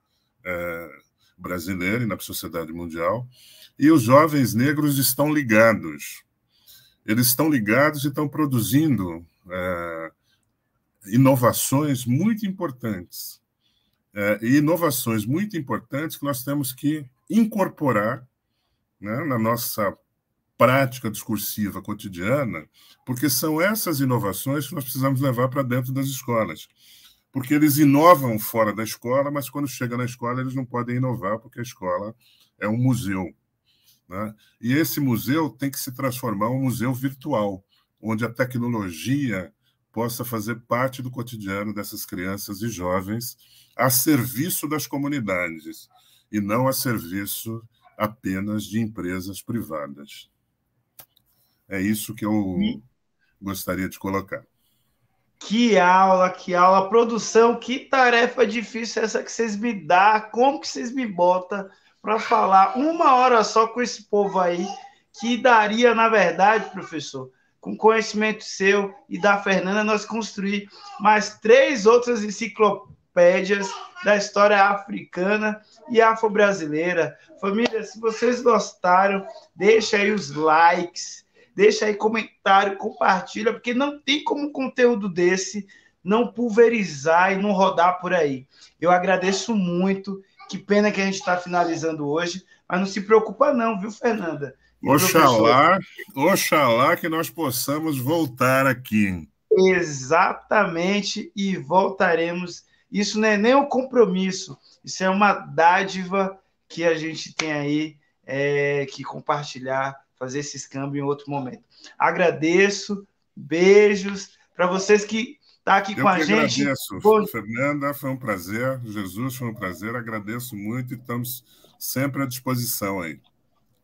brasileira e na sociedade mundial, e os jovens negros estão ligados. Eles estão ligados e estão produzindo inovações muito importantes. E inovações muito importantes que nós temos que incorporar, né, na nossa prática discursiva cotidiana, porque são essas inovações que nós precisamos levar para dentro das escolas. Porque eles inovam fora da escola, mas quando chega na escola eles não podem inovar, porque a escola é um museu, né? E esse museu tem que se transformar em um museu virtual, onde a tecnologia possa fazer parte do cotidiano dessas crianças e jovens a serviço das comunidades e não a serviço apenas de empresas privadas. É isso que eu gostaria de colocar. Que aula, que aula. Produção, que tarefa difícil essa que vocês me dão. Como que vocês me botam para falar 1 hora só com esse povo aí, que daria, na verdade, professor, com conhecimento seu e da Fernanda, nós construir mais 3 outras enciclopédias da história africana e afro-brasileira. Família, se vocês gostaram, deixa aí os likes, deixa aí comentário, compartilha, porque não tem como um conteúdo desse não pulverizar e não rodar por aí. Eu agradeço muito, que pena que a gente está finalizando hoje, mas não se preocupa não, viu, Fernanda? Oxalá que nós possamos voltar aqui. Exatamente, e voltaremos. Isso não é nem um compromisso, isso é uma dádiva que a gente tem aí que compartilhar, fazer esse escambo em outro momento. Agradeço, beijos para vocês que estão aqui com a gente. Eu que agradeço, Fernanda, foi um prazer. Jesus, foi um prazer, agradeço muito e estamos sempre à disposição aí.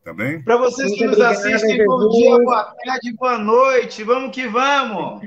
Tá bem? Para vocês que nos assistem, bom dia, boa tarde, boa noite. Vamos que vamos!